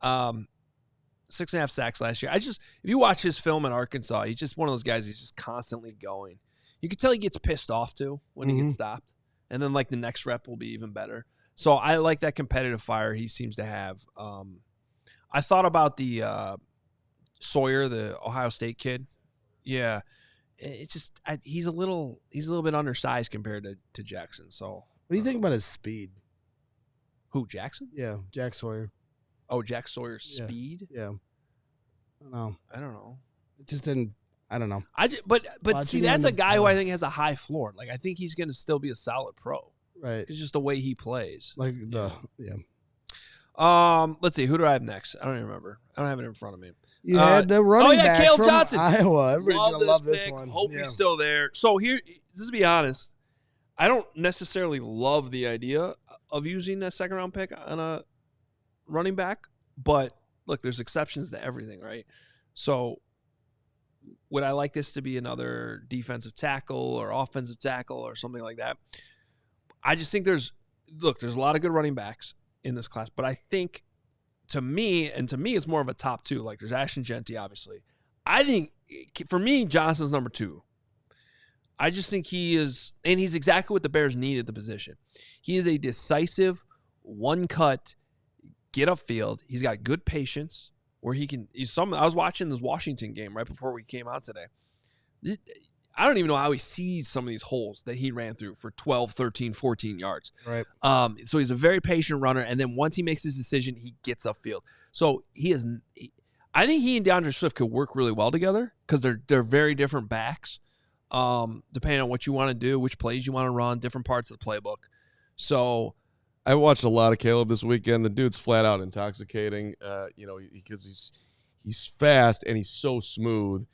6.5 sacks last year. If you watch his film in Arkansas, he's just one of those guys. He's just constantly going. You can tell he gets pissed off too when he gets stopped, and then like the next rep will be even better. So I like that competitive fire he seems to have. I thought about the Sawyer, the Ohio State kid. Yeah, it's just he's a little bit undersized compared to Jackson. So what do you think about his speed? Who, Jackson? Yeah, Jack Sawyer. Oh, Jack Sawyer's speed? Yeah. I don't know. It just didn't. I don't know. But see, that's a guy who I think has a high floor. Like, I think he's going to still be a solid pro. Right. It's just the way he plays. Like Let's see. Who do I have next? I don't even remember. I don't have it in front of me. You had the running back Caleb from Johnson. Iowa. Everybody's going to love this pick. one. Hope he's still there. So here, just to be honest, I don't necessarily love the idea of using a second-round pick on a running back. But, look, there's exceptions to everything, right? So would I like this to be another defensive tackle or offensive tackle or something like that? I just think there's a lot of good running backs in this class, but I think to me it's more of a top 2. Like, there's Ashton Genty, obviously. I think for me, Johnson's number 2. I just think he is, and he's exactly what the Bears need at the position. He is a decisive, one-cut, get upfield. He's got good patience where he can. I was watching this Washington game right before we came out today. I don't even know how he sees some of these holes that he ran through for 12, 13, 14 yards. Right. So he's a very patient runner, and then once he makes his decision, he gets upfield. So I think he and DeAndre Swift could work really well together because they're very different backs, depending on what you want to do, which plays you want to run, different parts of the playbook. So I watched a lot of Caleb this weekend. The dude's flat out intoxicating, because he's fast and he's so smooth.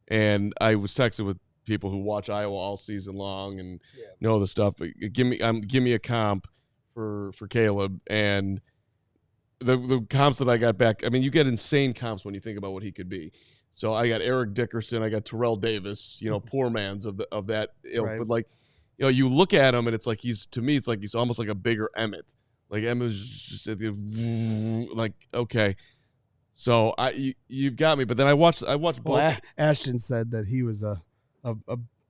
And I was texting with people who watch Iowa all season long and know the stuff. Give me a comp for Caleb. And the comps that I got back, I mean, you get insane comps when you think about what he could be. So I got Eric Dickerson, I got Terrell Davis, poor man's of that ilk. Right. But like, you look at him and it's like he's almost like a bigger Emmett. Like Emmett's just like, okay. So you've got me, but then I watched both. Well, Ashton said that he was a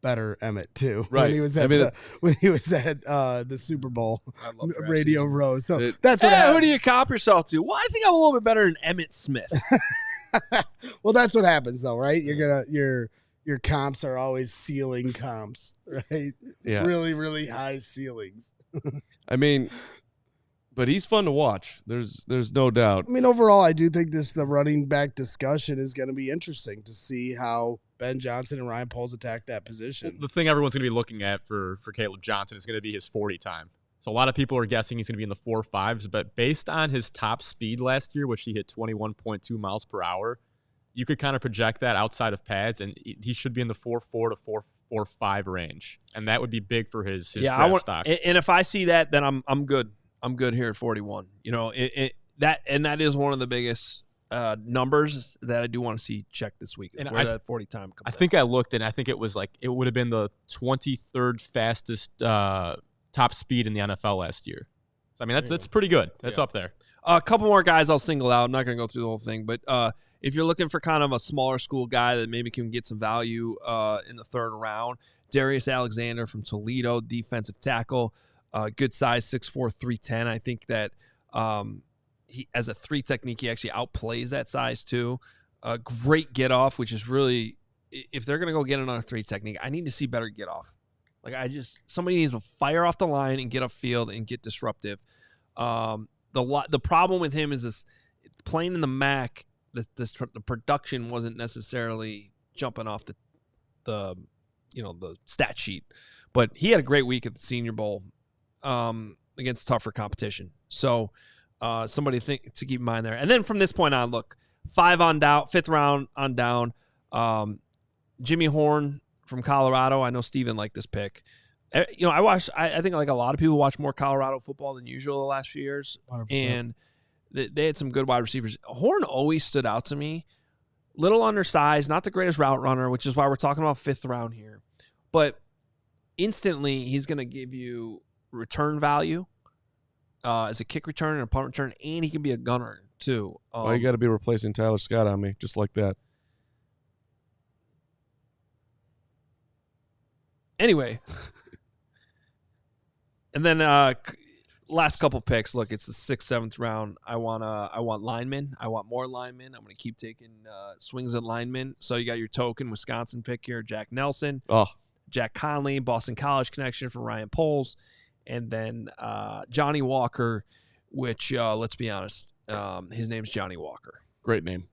better Emmett too. Right. When he was at the Super Bowl Radio Row. So that's what who do you comp yourself to? Well, I think I'm a little bit better than Emmitt Smith. Well, that's what happens though, right? Your comps are always ceiling comps, right? Yeah. Really, really high ceilings. I mean, But he's fun to watch. There's no doubt. I mean, overall, I do think the running back discussion is going to be interesting to see how Ben Johnson and Ryan Poles attack that position. The thing everyone's going to be looking at for Caleb Johnson is going to be his 40 time. So a lot of people are guessing he's going to be in the 4.5s, but based on his top speed last year, which he hit 21.2 miles per hour, you could kind of project that outside of pads, and he should be in the 4.4 to 4.5 range, and that would be big for his draft stock. And if I see that, then I'm good. I'm good here at 41. You know, that is one of the biggest numbers that I do want to see checked this week. And where that 40 time comes. I think I looked, and I think it was like it would have been the 23rd fastest top speed in the NFL last year. So I mean that's pretty good. That's up there. A couple more guys I'll single out. I'm not going to go through the whole thing, but if you're looking for kind of a smaller school guy that maybe can get some value in the third round, Darius Alexander from Toledo, defensive tackle, good size, 6'4", 310. I think that he, as a 3 technique, he actually outplays that size too. Great get off, which is really, if they're going to go get another 3 technique, I need to see better get off. Like somebody needs to fire off the line and get upfield and get disruptive. The problem with him is this playing in the MAC. The production wasn't necessarily jumping off the stat sheet, but he had a great week at the Senior Bowl against tougher competition. So somebody to keep in mind there. And then from this point on, look, 5th round on down. Jimmy Horn from Colorado. I know Steven liked this pick. I think like a lot of people watch more Colorado football than usual the last few years. 100%. And they had some good wide receivers. Horn always stood out to me. Little undersized, not the greatest route runner, which is why we're talking about 5th round here. But instantly, he's going to give you return value as a kick return and a punt return, and he can be a gunner too. You got to be replacing Tyler Scott on me, just like that. Anyway, and then last couple picks. Look, it's the 6th, 7th round. I want linemen. I want more linemen. I'm going to keep taking swings at linemen. So you got your token Wisconsin pick here, Jack Nelson, Jack Conley, Boston College connection for Ryan Poles, and then Johnny Walker, which let's be honest, his name's Johnny Walker. Great name.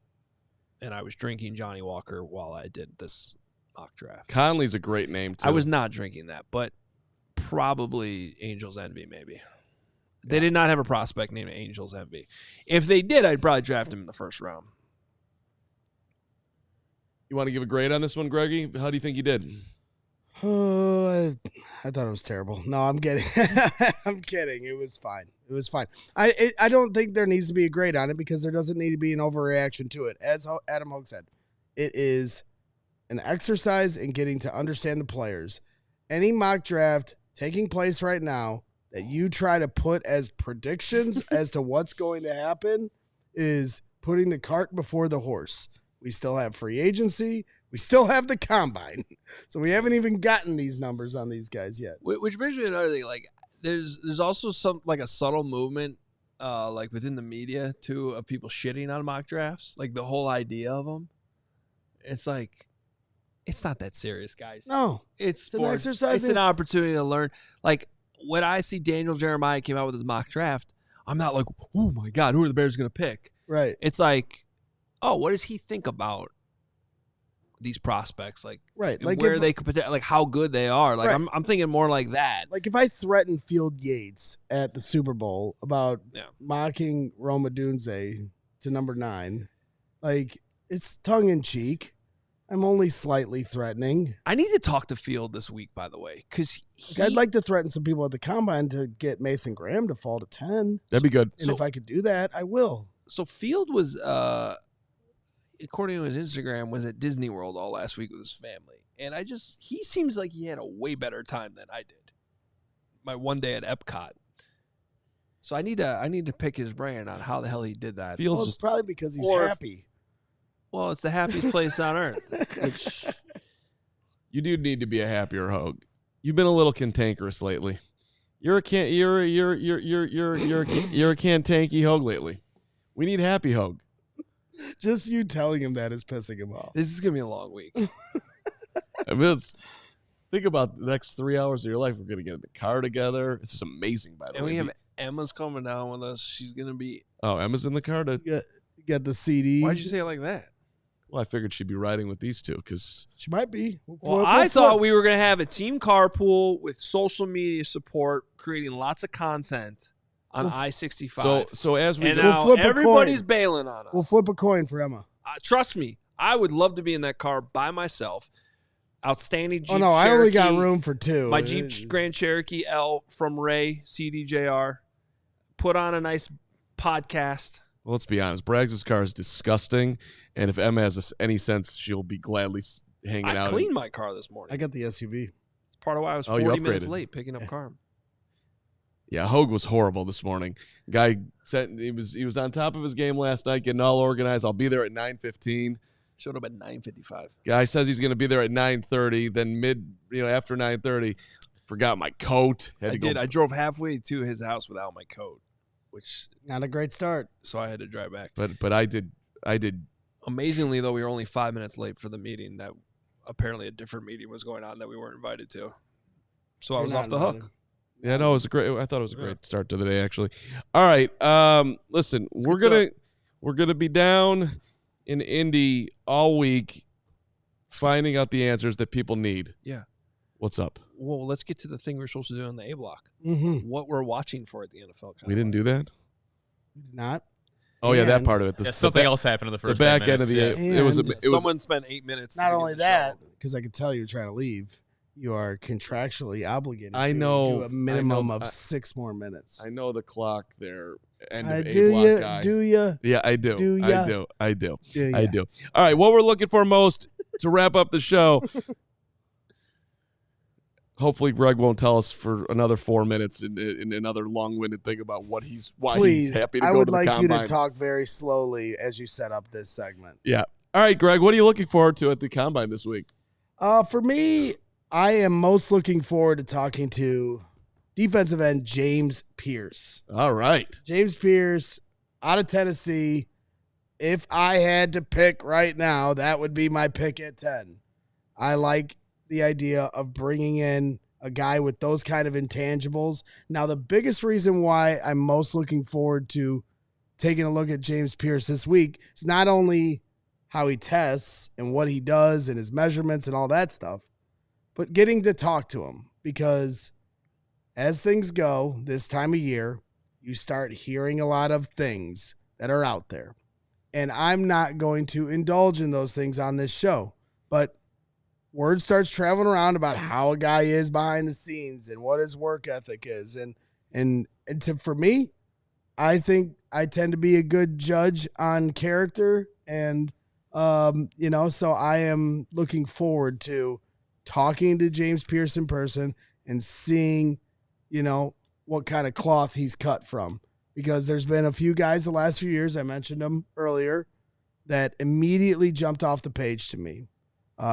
And I was drinking Johnny Walker while I did this mock draft. Conley's a great name too. I was not drinking that, but probably Angels Envy maybe. They did not have a prospect named Angels Envy. If they did, I'd probably draft him in the 1st round. You want to give a grade on this one, Greggy? How do you think he did? I thought it was terrible. No, I'm kidding. I'm kidding. It was fine. I don't think there needs to be a grade on it because there doesn't need to be an overreaction to it. As Adam Hoge said, it is an exercise in getting to understand the players. Any mock draft taking place right now that you try to put as predictions as to what's going to happen is putting the cart before the horse. We still have free agency. We still have the combine. So we haven't even gotten these numbers on these guys yet. Which brings me to another thing. Like, there's also some like a subtle movement like within the media too of people shitting on mock drafts. Like the whole idea of them. It's like, it's not that serious, guys. No. It's an exercise. It's an opportunity to learn. Like, when I see Daniel Jeremiah came out with his mock draft, I'm not like, oh my God, who are the Bears going to pick? Right. It's like, oh, what does he think about these prospects? Like, right. Like where they could, like how good they are. Like, right. I'm thinking more like that. Like if I threatened Field Yates at the Super Bowl about mocking Roma Dunze to number 9, like it's tongue in cheek. I'm only slightly threatening. I need to talk to Field this week, by the way, because I'd like to threaten some people at the combine to get Mason Graham to fall to 10. That'd be good. And if I could do that, I will. So Field was, according to his Instagram, was at Disney World all last week with his family. And he seems like he had a way better time than I did. My one day at Epcot. So I need to pick his brain on how the hell he did that. Field's just probably because he's happy. Well, it's the happiest place on earth. Which you do need to be a happier Hoge. You've been a little cantankerous lately. You're a cantanky Hoge lately. We need happy Hoge. Just you telling him that is pissing him off. This is gonna be a long week. I mean, think about the next 3 hours of your life. We're gonna get in the car together. This is amazing, by the way. Emma's coming down with us. She's going to be. Oh, Emma's in the car? You got the CD. Why'd you say it like that? Well, I figured she'd be riding with these two because She might be. Well, I thought we were going to have a team carpool with social media support, creating lots of content on I-65. So as we and go, now flip a everybody's coin. bailing on us. We'll flip a coin for Emma. Trust me, I would love to be in that car by myself. Outstanding Jeep Oh, no, I only got Cherokee. room for two. My Jeep Grand Cherokee L from Ray, CDJR. Put on a nice podcast. well, let's be honest. Braggs' car is disgusting, and if Emma has any sense, she'll be gladly hanging out. I cleaned my car this morning. I got the SUV. It's part of why I was Oh, you 40 minutes upgraded. late picking up Carman. Yeah, Hoge was horrible this morning. Guy said he was on top of his game last night, getting all organized. I'll be there at 9:15. Showed up at 9:55. Guy says he's going to be there at 9:30. Then after 9:30, forgot my coat. I did. I drove halfway to his house without my coat, which Not a great start. so I had to drive back. But I did. Amazingly, though, we were only 5 minutes late for the meeting. That apparently a different meeting was going on that we weren't invited to. So I was off the hook. Yeah, no, it was a great. I thought it was a great start to the day, actually. All right, listen, we're gonna be down in Indy all week, finding out the answers that people need. Yeah. What's up? Well, let's get to the thing we're supposed to do on the A block. Mm-hmm. What we're watching for at the NFL. We didn't do that. Not. Oh yeah, that And- part of it. Yeah, something else happened in the The first back 10 end of the minutes, yeah. it was And it was Someone spent 8 minutes. to Not get only the that, show. because I could tell you're trying to leave. You are contractually obligated. I to know, do a minimum I know. of 6 more minutes. I know the clock there. End of A do block you? guy. Do you? Yeah, I do. Do I ya? do. I do. Do I ya? do. All right, what we're looking for most to wrap up the show. Hopefully, Greg won't tell us for another 4 minutes in another long-winded thing about why Please, he's happy to I go would to the like you combine. to talk very slowly as you set up this segment. Yeah. All right, Greg, what are you looking forward to at the combine this week? For me, I am most looking forward to talking to defensive end James Pierce. All right. James Pierce out of Tennessee. If I had to pick right now, that would be my pick at 10. I like the idea of bringing in a guy with those kind of intangibles. Now, the biggest reason why I'm most looking forward to taking a look at James Pierce this week is not only how he tests and what he does and his measurements and all that stuff, but getting to talk to him, because as things go this time of year, you start hearing a lot of things that are out there. And I'm not going to indulge in those things on this show, but word starts traveling around about how a guy is behind the scenes and what his work ethic is. For me, I think I tend to be a good judge on character. And, so I am looking forward to talking to James Pierce in person and seeing, what kind of cloth he's cut from. Because there's been a few guys the last few years, I mentioned them earlier, that immediately jumped off the page to me.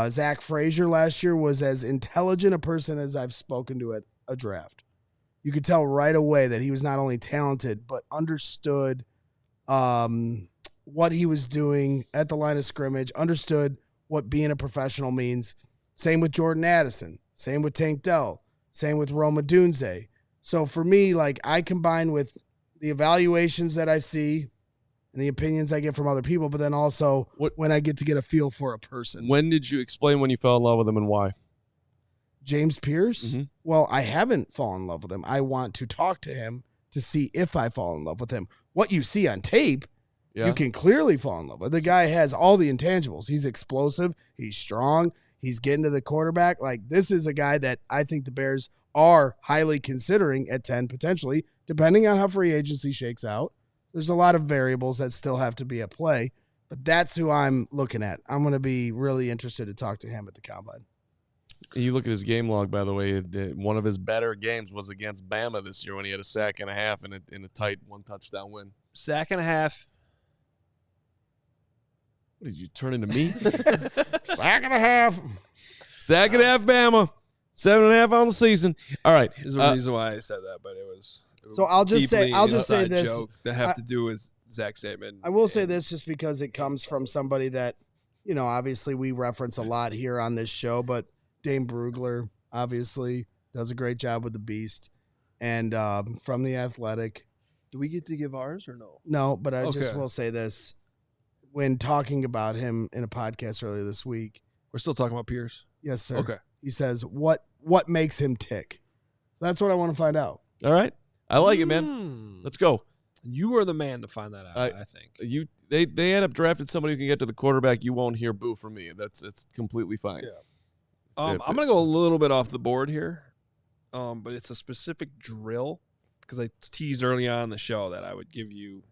Zach Frazier last year was as intelligent a person as I've spoken to at a draft. You could tell right away that he was not only talented, but understood what he was doing at the line of scrimmage, understood what being a professional means. Same with Jordan Addison. Same with Tank Dell. Same with Roma Dunze. So for me, I combine with the evaluations that I see and the opinions I get from other people, but then also when I get to get a feel for a person. When did you explain when you fell in love with him and why? James Pierce? Mm-hmm. Well, I haven't fallen in love with him. I want to talk to him to see if I fall in love with him. What you see on tape, you can clearly fall in love with. The guy has all the intangibles. He's explosive. He's strong. He's getting to the quarterback. This is a guy that I think the Bears are highly considering at 10 potentially, depending on how free agency shakes out. There's a lot of variables that still have to be at play, but that's who I'm looking at. I'm going to be really interested to talk to him at the combine. You look at his game log, by the way. One of his better games was against Bama this year when he had a sack and a half in a tight 1-touchdown win. Sack and a half. What did you turn into me? Sack and a half. Sack and a half, Bama. 7.5 on the season. All right. There's a reason why I said that, but it was So I'll just say inside this. joke that have to do with Zach Saban. I will say this just because it comes from somebody that, obviously we reference a lot here on this show, but Dane Brugler obviously does a great job with the Beast. and from The Athletic. Do we get to give ours or no? No, but I just Okay. will say this. When talking about him in a podcast earlier this week, We're still talking about Pierce. yes, sir. Okay. He says, what makes him tick? So that's what I want to find out. All right. I like it, man. Let's go. You are the man to find that out, I think. They end up drafting somebody who can get to the quarterback. You won't hear boo from me. It's completely fine. Yeah. I'm going to go a little bit off the board here, but it's a specific drill because I teased early on in the show that I would give you,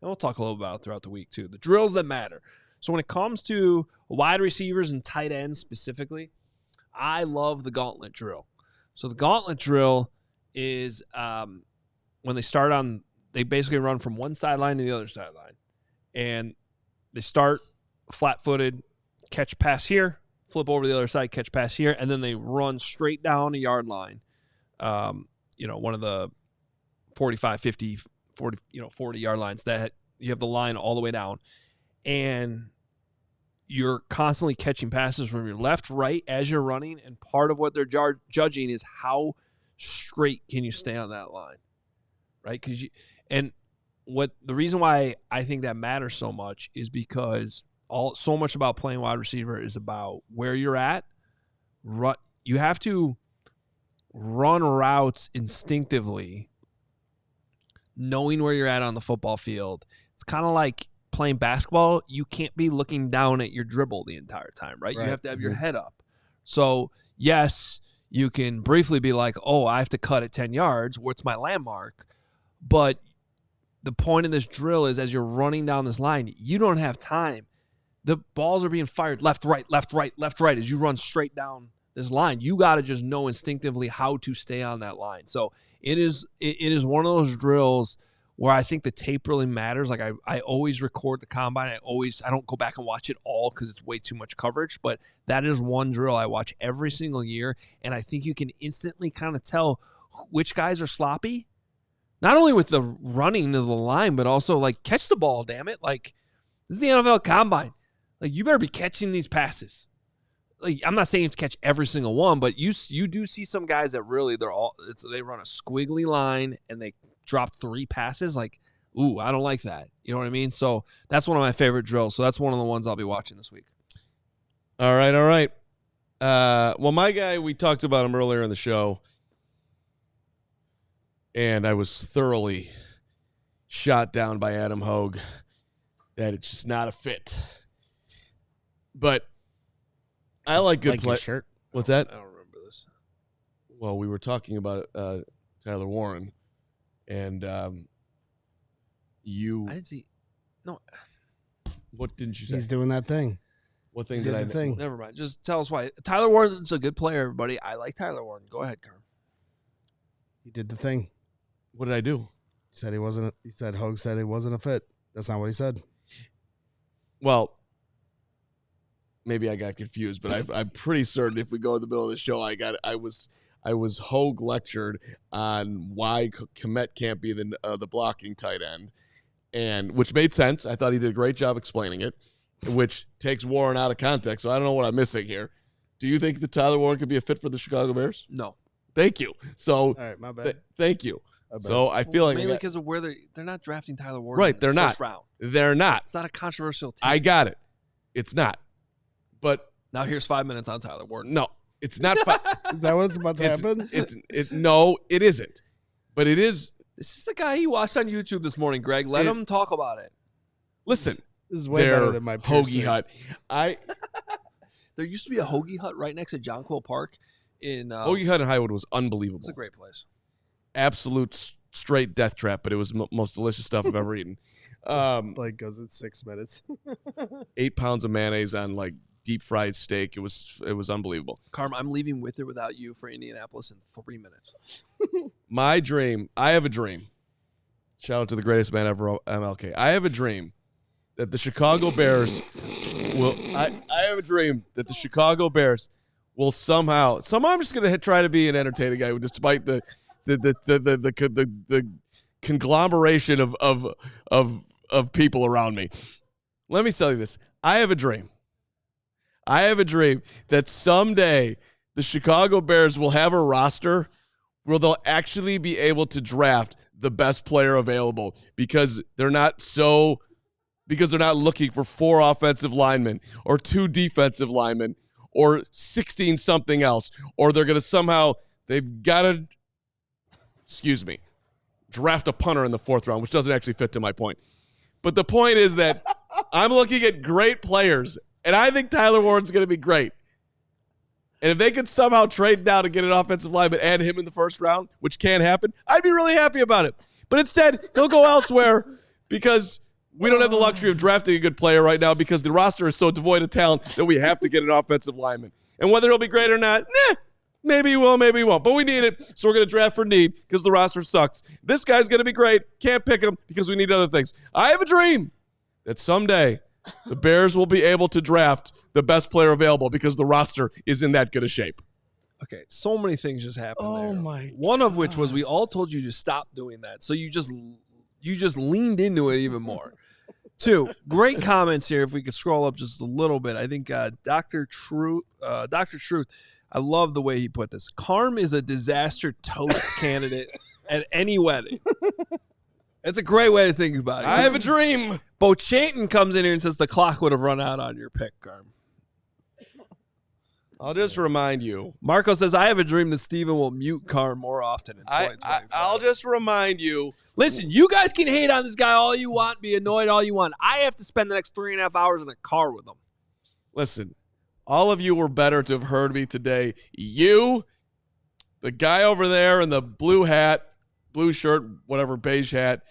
and we'll talk a little about it throughout the week too, the drills that matter. So when it comes to wide receivers and tight ends specifically, I love the gauntlet drill. So the gauntlet drill is when they basically run from one sideline to the other sideline. And they start flat-footed, catch pass here, flip over to the other side, catch pass here, and then they run straight down a yard line. One of the 45, 50, 40, 40-yard lines that you have the line all the way down. And you're constantly catching passes from your left, right as you're running, and part of what they're judging is how straight can you stay on that line, right? The reason why I think that matters so much is because so much about playing wide receiver is about where you're at. You have to run routes instinctively, knowing where you're at on the football field. It's kind of like playing basketball. You can't be looking down at your dribble the entire time, right? You have to have your head up. So, yes, you can briefly be like, oh, I have to cut at 10 yards. What's my landmark? But the point of this drill is as you're running down this line, you don't have time. The balls are being fired left, right, left, right, left, right as you run straight down this line. You got to just know instinctively how to stay on that line. So it is one of those drills where I think the tape really matters. Like I always record the combine. I don't go back and watch it all because it's way too much coverage, but that is one drill I watch every single year. And I think you can instantly kind of tell which guys are sloppy, not only with the running of the line, but also like catch the ball, damn it. Like this is the NFL combine. Like you better be catching these passes. Like I'm not saying you have to catch every single one, but you do see some guys that really they run a squiggly line and they drop 3 passes. Like, ooh, I don't like that. You know what I mean? So that's one of my favorite drills. So that's one of the ones I'll be watching this week. All right. Well, my guy, we talked about him earlier in the show, and I was thoroughly shot down by Adam Hoge that it's just not a fit. But I like good play. Shirt. What's that? I don't remember this. Well, we were talking about Tyler Warren, and you. I didn't see. No. What didn't you say? He's doing that thing. What thing He did did I? the thing. Never mind. Just tell us why. Tyler Warren's a good player, everybody. I like Tyler Warren. Go ahead, Carm. He did the thing. What did I do? He said he wasn't. He said Hoge said he wasn't a fit. That's not what he said. Well, maybe I got confused, but I'm pretty certain if we go in the middle of the show, I was Hoge lectured on why Komet can't be the blocking tight end, and which made sense. I thought he did a great job explaining it, which takes Warren out of context. So I don't know what I'm missing here. Do you think that Tyler Warren could be a fit for the Chicago Bears? No. Thank you. So All right, my bad. thank you. So I feel like mainly because of where they're not drafting Tyler Warren. Right, in the they're not. first round. They're not. It's not a controversial take. I got it. It's not. But Now here's 5 minutes on Tyler Warren. no, it's not. Is that what's about to happen? No, it isn't. But it is. This is the guy he watched on YouTube this morning, Greg. Let him talk about it. Listen, This is way they're better than my Hoagie piercing. Hut. There used to be a Hoagie Hut right next to Jonquil Park in Hoagie Hut in Highwood was unbelievable. It's a great place. Absolute straight death trap, but it was most delicious stuff I've ever eaten. Blake goes in 6 minutes. 8 pounds of mayonnaise on like deep fried steak. It was unbelievable. Carm, I'm leaving with or without you for Indianapolis in 3 minutes. My dream. I have a dream. Shout out to the greatest man ever, MLK. I have a dream that the Chicago Bears will. I have a dream that the Chicago Bears will somehow. I'm just gonna try to be an entertaining guy, despite the conglomeration of people around me. Let me tell you this. I have a dream. I have a dream that someday the Chicago Bears will have a roster where they'll actually be able to draft the best player available because they're not looking for 4 offensive linemen or 2 defensive linemen or 16 something else, or they're going to they've got to, draft a punter in the 4th round, which doesn't actually fit to my point. But the point is that I'm looking at great players, and I think Tyler Warren's going to be great. And if they could somehow trade down to get an offensive lineman and him in the 1st round, which can happen, I'd be really happy about it. But instead, he'll go elsewhere because we don't have the luxury of drafting a good player right now because the roster is so devoid of talent that we have to get an offensive lineman. And whether he'll be great or not, maybe he will, maybe he won't. But we need it, so we're going to draft for need because the roster sucks. This guy's going to be great. Can't pick him because we need other things. I have a dream that someday the Bears will be able to draft the best player available because the roster is in that good a shape. Okay, so many things just happened there. Oh, my One of which was we all told you to stop doing that. So you just leaned into it even more. 2, great comments here. If we could scroll up just a little bit. I think Dr. Truth, I love the way he put this. Carm is a disaster toast candidate at any wedding. That's a great way to think about it. I have a dream. Bo Chanton comes in here and says the clock would have run out on your pick, Carm. I'll just remind you. Marco says, I have a dream that Steven will mute Carm more often in 2025. I'll just remind you. Listen, you guys can hate on this guy all you want, be annoyed all you want. I have to spend the next 3.5 hours in a car with him. Listen, all of you were better to have heard me today. You, the guy over there in the blue hat, blue shirt, whatever, beige hat,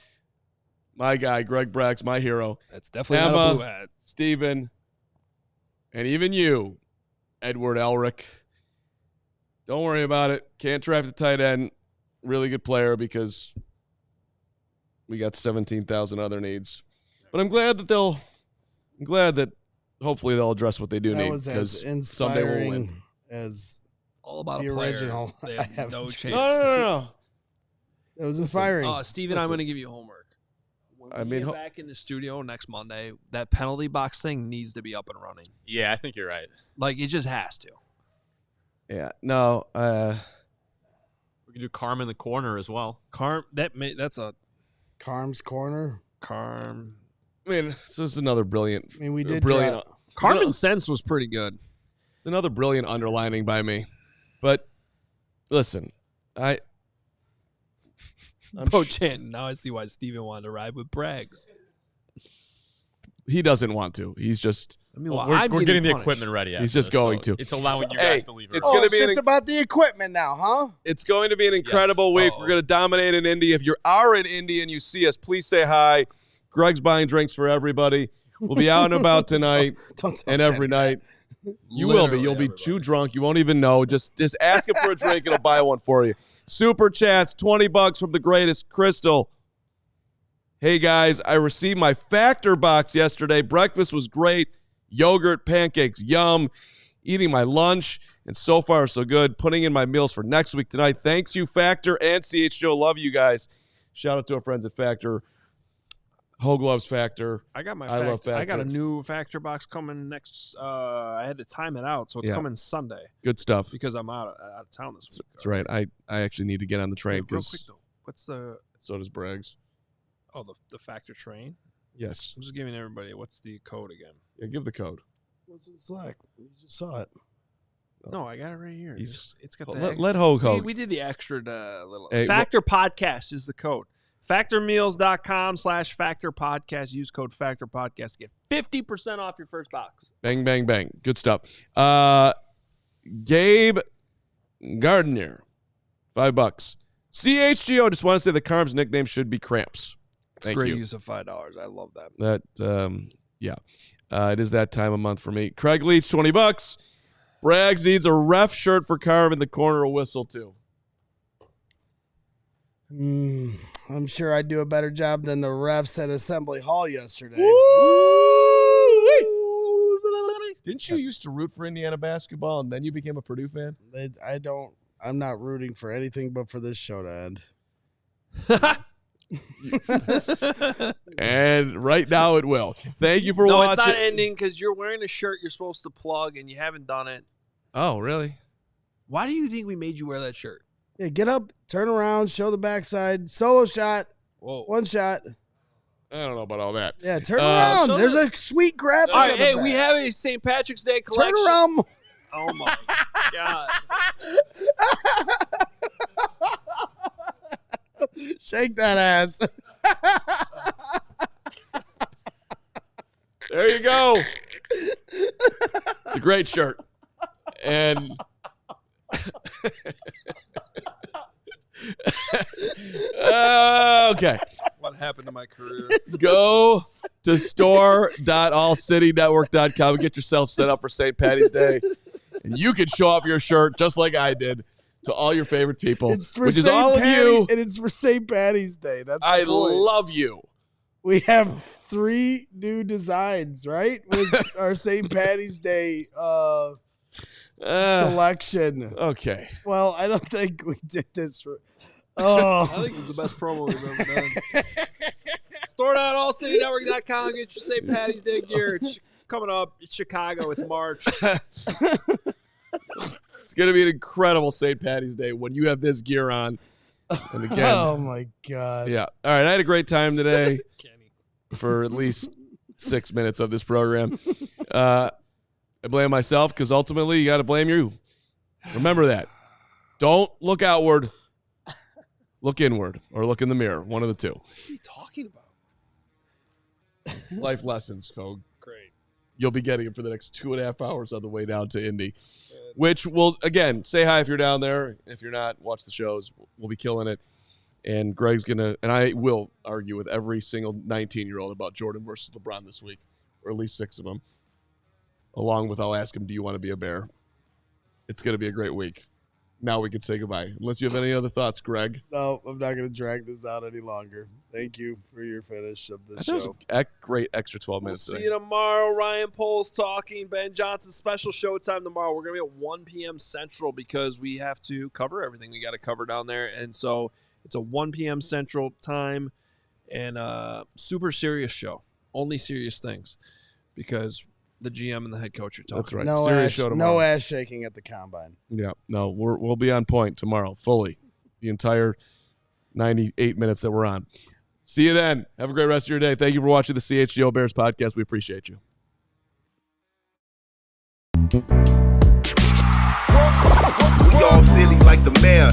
my guy, Greg Brax, my hero. That's definitely Emma, not a blue hat. Steven, and even you, Edward Elric. Don't worry about it. Can't draft a tight end. Really good player because we got 17,000 other needs. But I'm glad that hopefully they'll address what they do need because someday we'll win. As All about the a player. original. They have no chance. No. It was inspiring. Steven, I'm going to give you homework. When we get back in the studio next Monday, that penalty box thing needs to be up and running. Yeah, I think you're right. Like, it just has to. Yeah. No. We could do Carman in the corner as well. That's a Carm's corner. Carm. I mean, so it's another brilliant. I mean, we did brilliant. Carman Sense was pretty good. It's another brilliant underlining by me. But listen, Bo Chanton. Now I see why Steven wanted to ride with Braggs. He doesn't want to. He's just. I mean, we're getting the equipment ready. He's just going to. It's allowing you guys to leave. It's going to be just about the equipment now, huh? It's going to be an incredible week. We're going to dominate in Indy. If you are in Indy and you see us, please say hi. Greg's buying drinks for everybody. We'll be out and about tonight and every night. You will be. You'll be too drunk. You won't even know. Just ask him for a drink. It'll buy one for you. Super chats, $20 from the greatest, Crystal. Hey, guys, I received my Factor box yesterday. Breakfast was great. Yogurt, pancakes, yum. Eating my lunch, and so far so good. Putting in my meals for next week tonight. Thanks, you Factor and CHGO. Love you guys. Shout out to our friends at Factor. Hoge loves Factor. I got love Factor. I got a new Factor box coming next. I had to time it out, so it's coming Sunday. Good stuff. Because I'm out of town this week. That's right. I actually need to get on the train Real quick because though, what's the? So does Braggs. Oh, the Factor train. Yes. I'm just giving everybody. What's the code again? Yeah, give the code. What's in Slack? You just saw it. No, I got it right here. It's got the. Let Hoge. We did the extra little. Hey, Factor Podcast is the code. Factormeals.com/Factor Podcast. Use code Factor Podcast. Get 50% off your first box. Bang, bang, bang. Good stuff. Gabe Gardner, $5. CHGO, just want to say the Carm's nickname should be Cramps. Thank Great you. use of $5. I love that. It is that time of month for me. Craig Leach, $20. Braggs needs a ref shirt for Carm in the corner, a whistle too. I'm sure I'd do a better job than the refs at Assembly Hall yesterday. Didn't you used to root for Indiana basketball and then you became a Purdue fan? I'm not rooting for anything but for this show to end. And right now it will. Thank you for watching. No, it's not ending because you're wearing a shirt you're supposed to plug and you haven't done it. Oh, really? Why do you think we made you wear that shirt? Yeah, get up, turn around, show the backside, solo shot, Whoa. one shot. I don't know about all that. Yeah, turn around. There's a sweet graphic. All right, on the hey, back. we have a St. Patrick's Day collection. Turn around. Oh my God. Shake that ass. There you go. It's a great shirt. And okay. What happened to my career? Go to store.allcitynetwork.com and get yourself set up for St. Patty's Day. And you can show off your shirt just like I did to all your favorite people, It's for which is St. all of you. And it's for St. Patty's Day. That's the I point. love you. We have 3 new designs, right? With our St. Patty's Day selection. Okay. Well, I don't think we did this for. I Oh, think it's the best promo we've ever done. Store.allcitynetwork.com. Get your St. Patty's Day gear. It's coming up. It's Chicago. It's March. It's going to be an incredible St. Patty's Day when you have this gear on. And again, oh my God. yeah. All right. I had a great time today Kenny. for at least 6 minutes of this program. I blame myself because ultimately you got to blame you. Remember that. Don't look outward. Look inward or look in the mirror. One of the two. What are you talking about? Life lessons, Hoge. Great. You'll be getting it for the next 2.5 hours on the way down to Indy, which will, again, say hi if you're down there. If you're not, watch the shows. We'll be killing it. And Greg's going to, and I will argue with every single 19-year-old about Jordan versus LeBron this week, or at least 6 of them. Along with, I'll ask him, do you want to be a Bear? It's going to be a great week. Now we can say goodbye. Unless you have any other thoughts, Greg. No, I'm not going to drag this out any longer. Thank you for your finish of this That was show. a great extra 12 We'll minutes see today. you tomorrow. Ryan Poles talking. Ben Johnson special showtime tomorrow. We're going to be at 1 p.m. Central because we have to cover everything we got to cover down there. And so it's a 1 p.m. Central time and super serious show. Only serious things because the GM and the head coach are talking. That's right. No Serious ass, show tomorrow. no ass shaking at the combine. Yeah, no, we'll be on point tomorrow, fully. The entire 98 minutes that we're on. See you then. Have a great rest of your day. Thank you for watching the CHGO Bears Podcast. We appreciate you. We all silly like the mayor.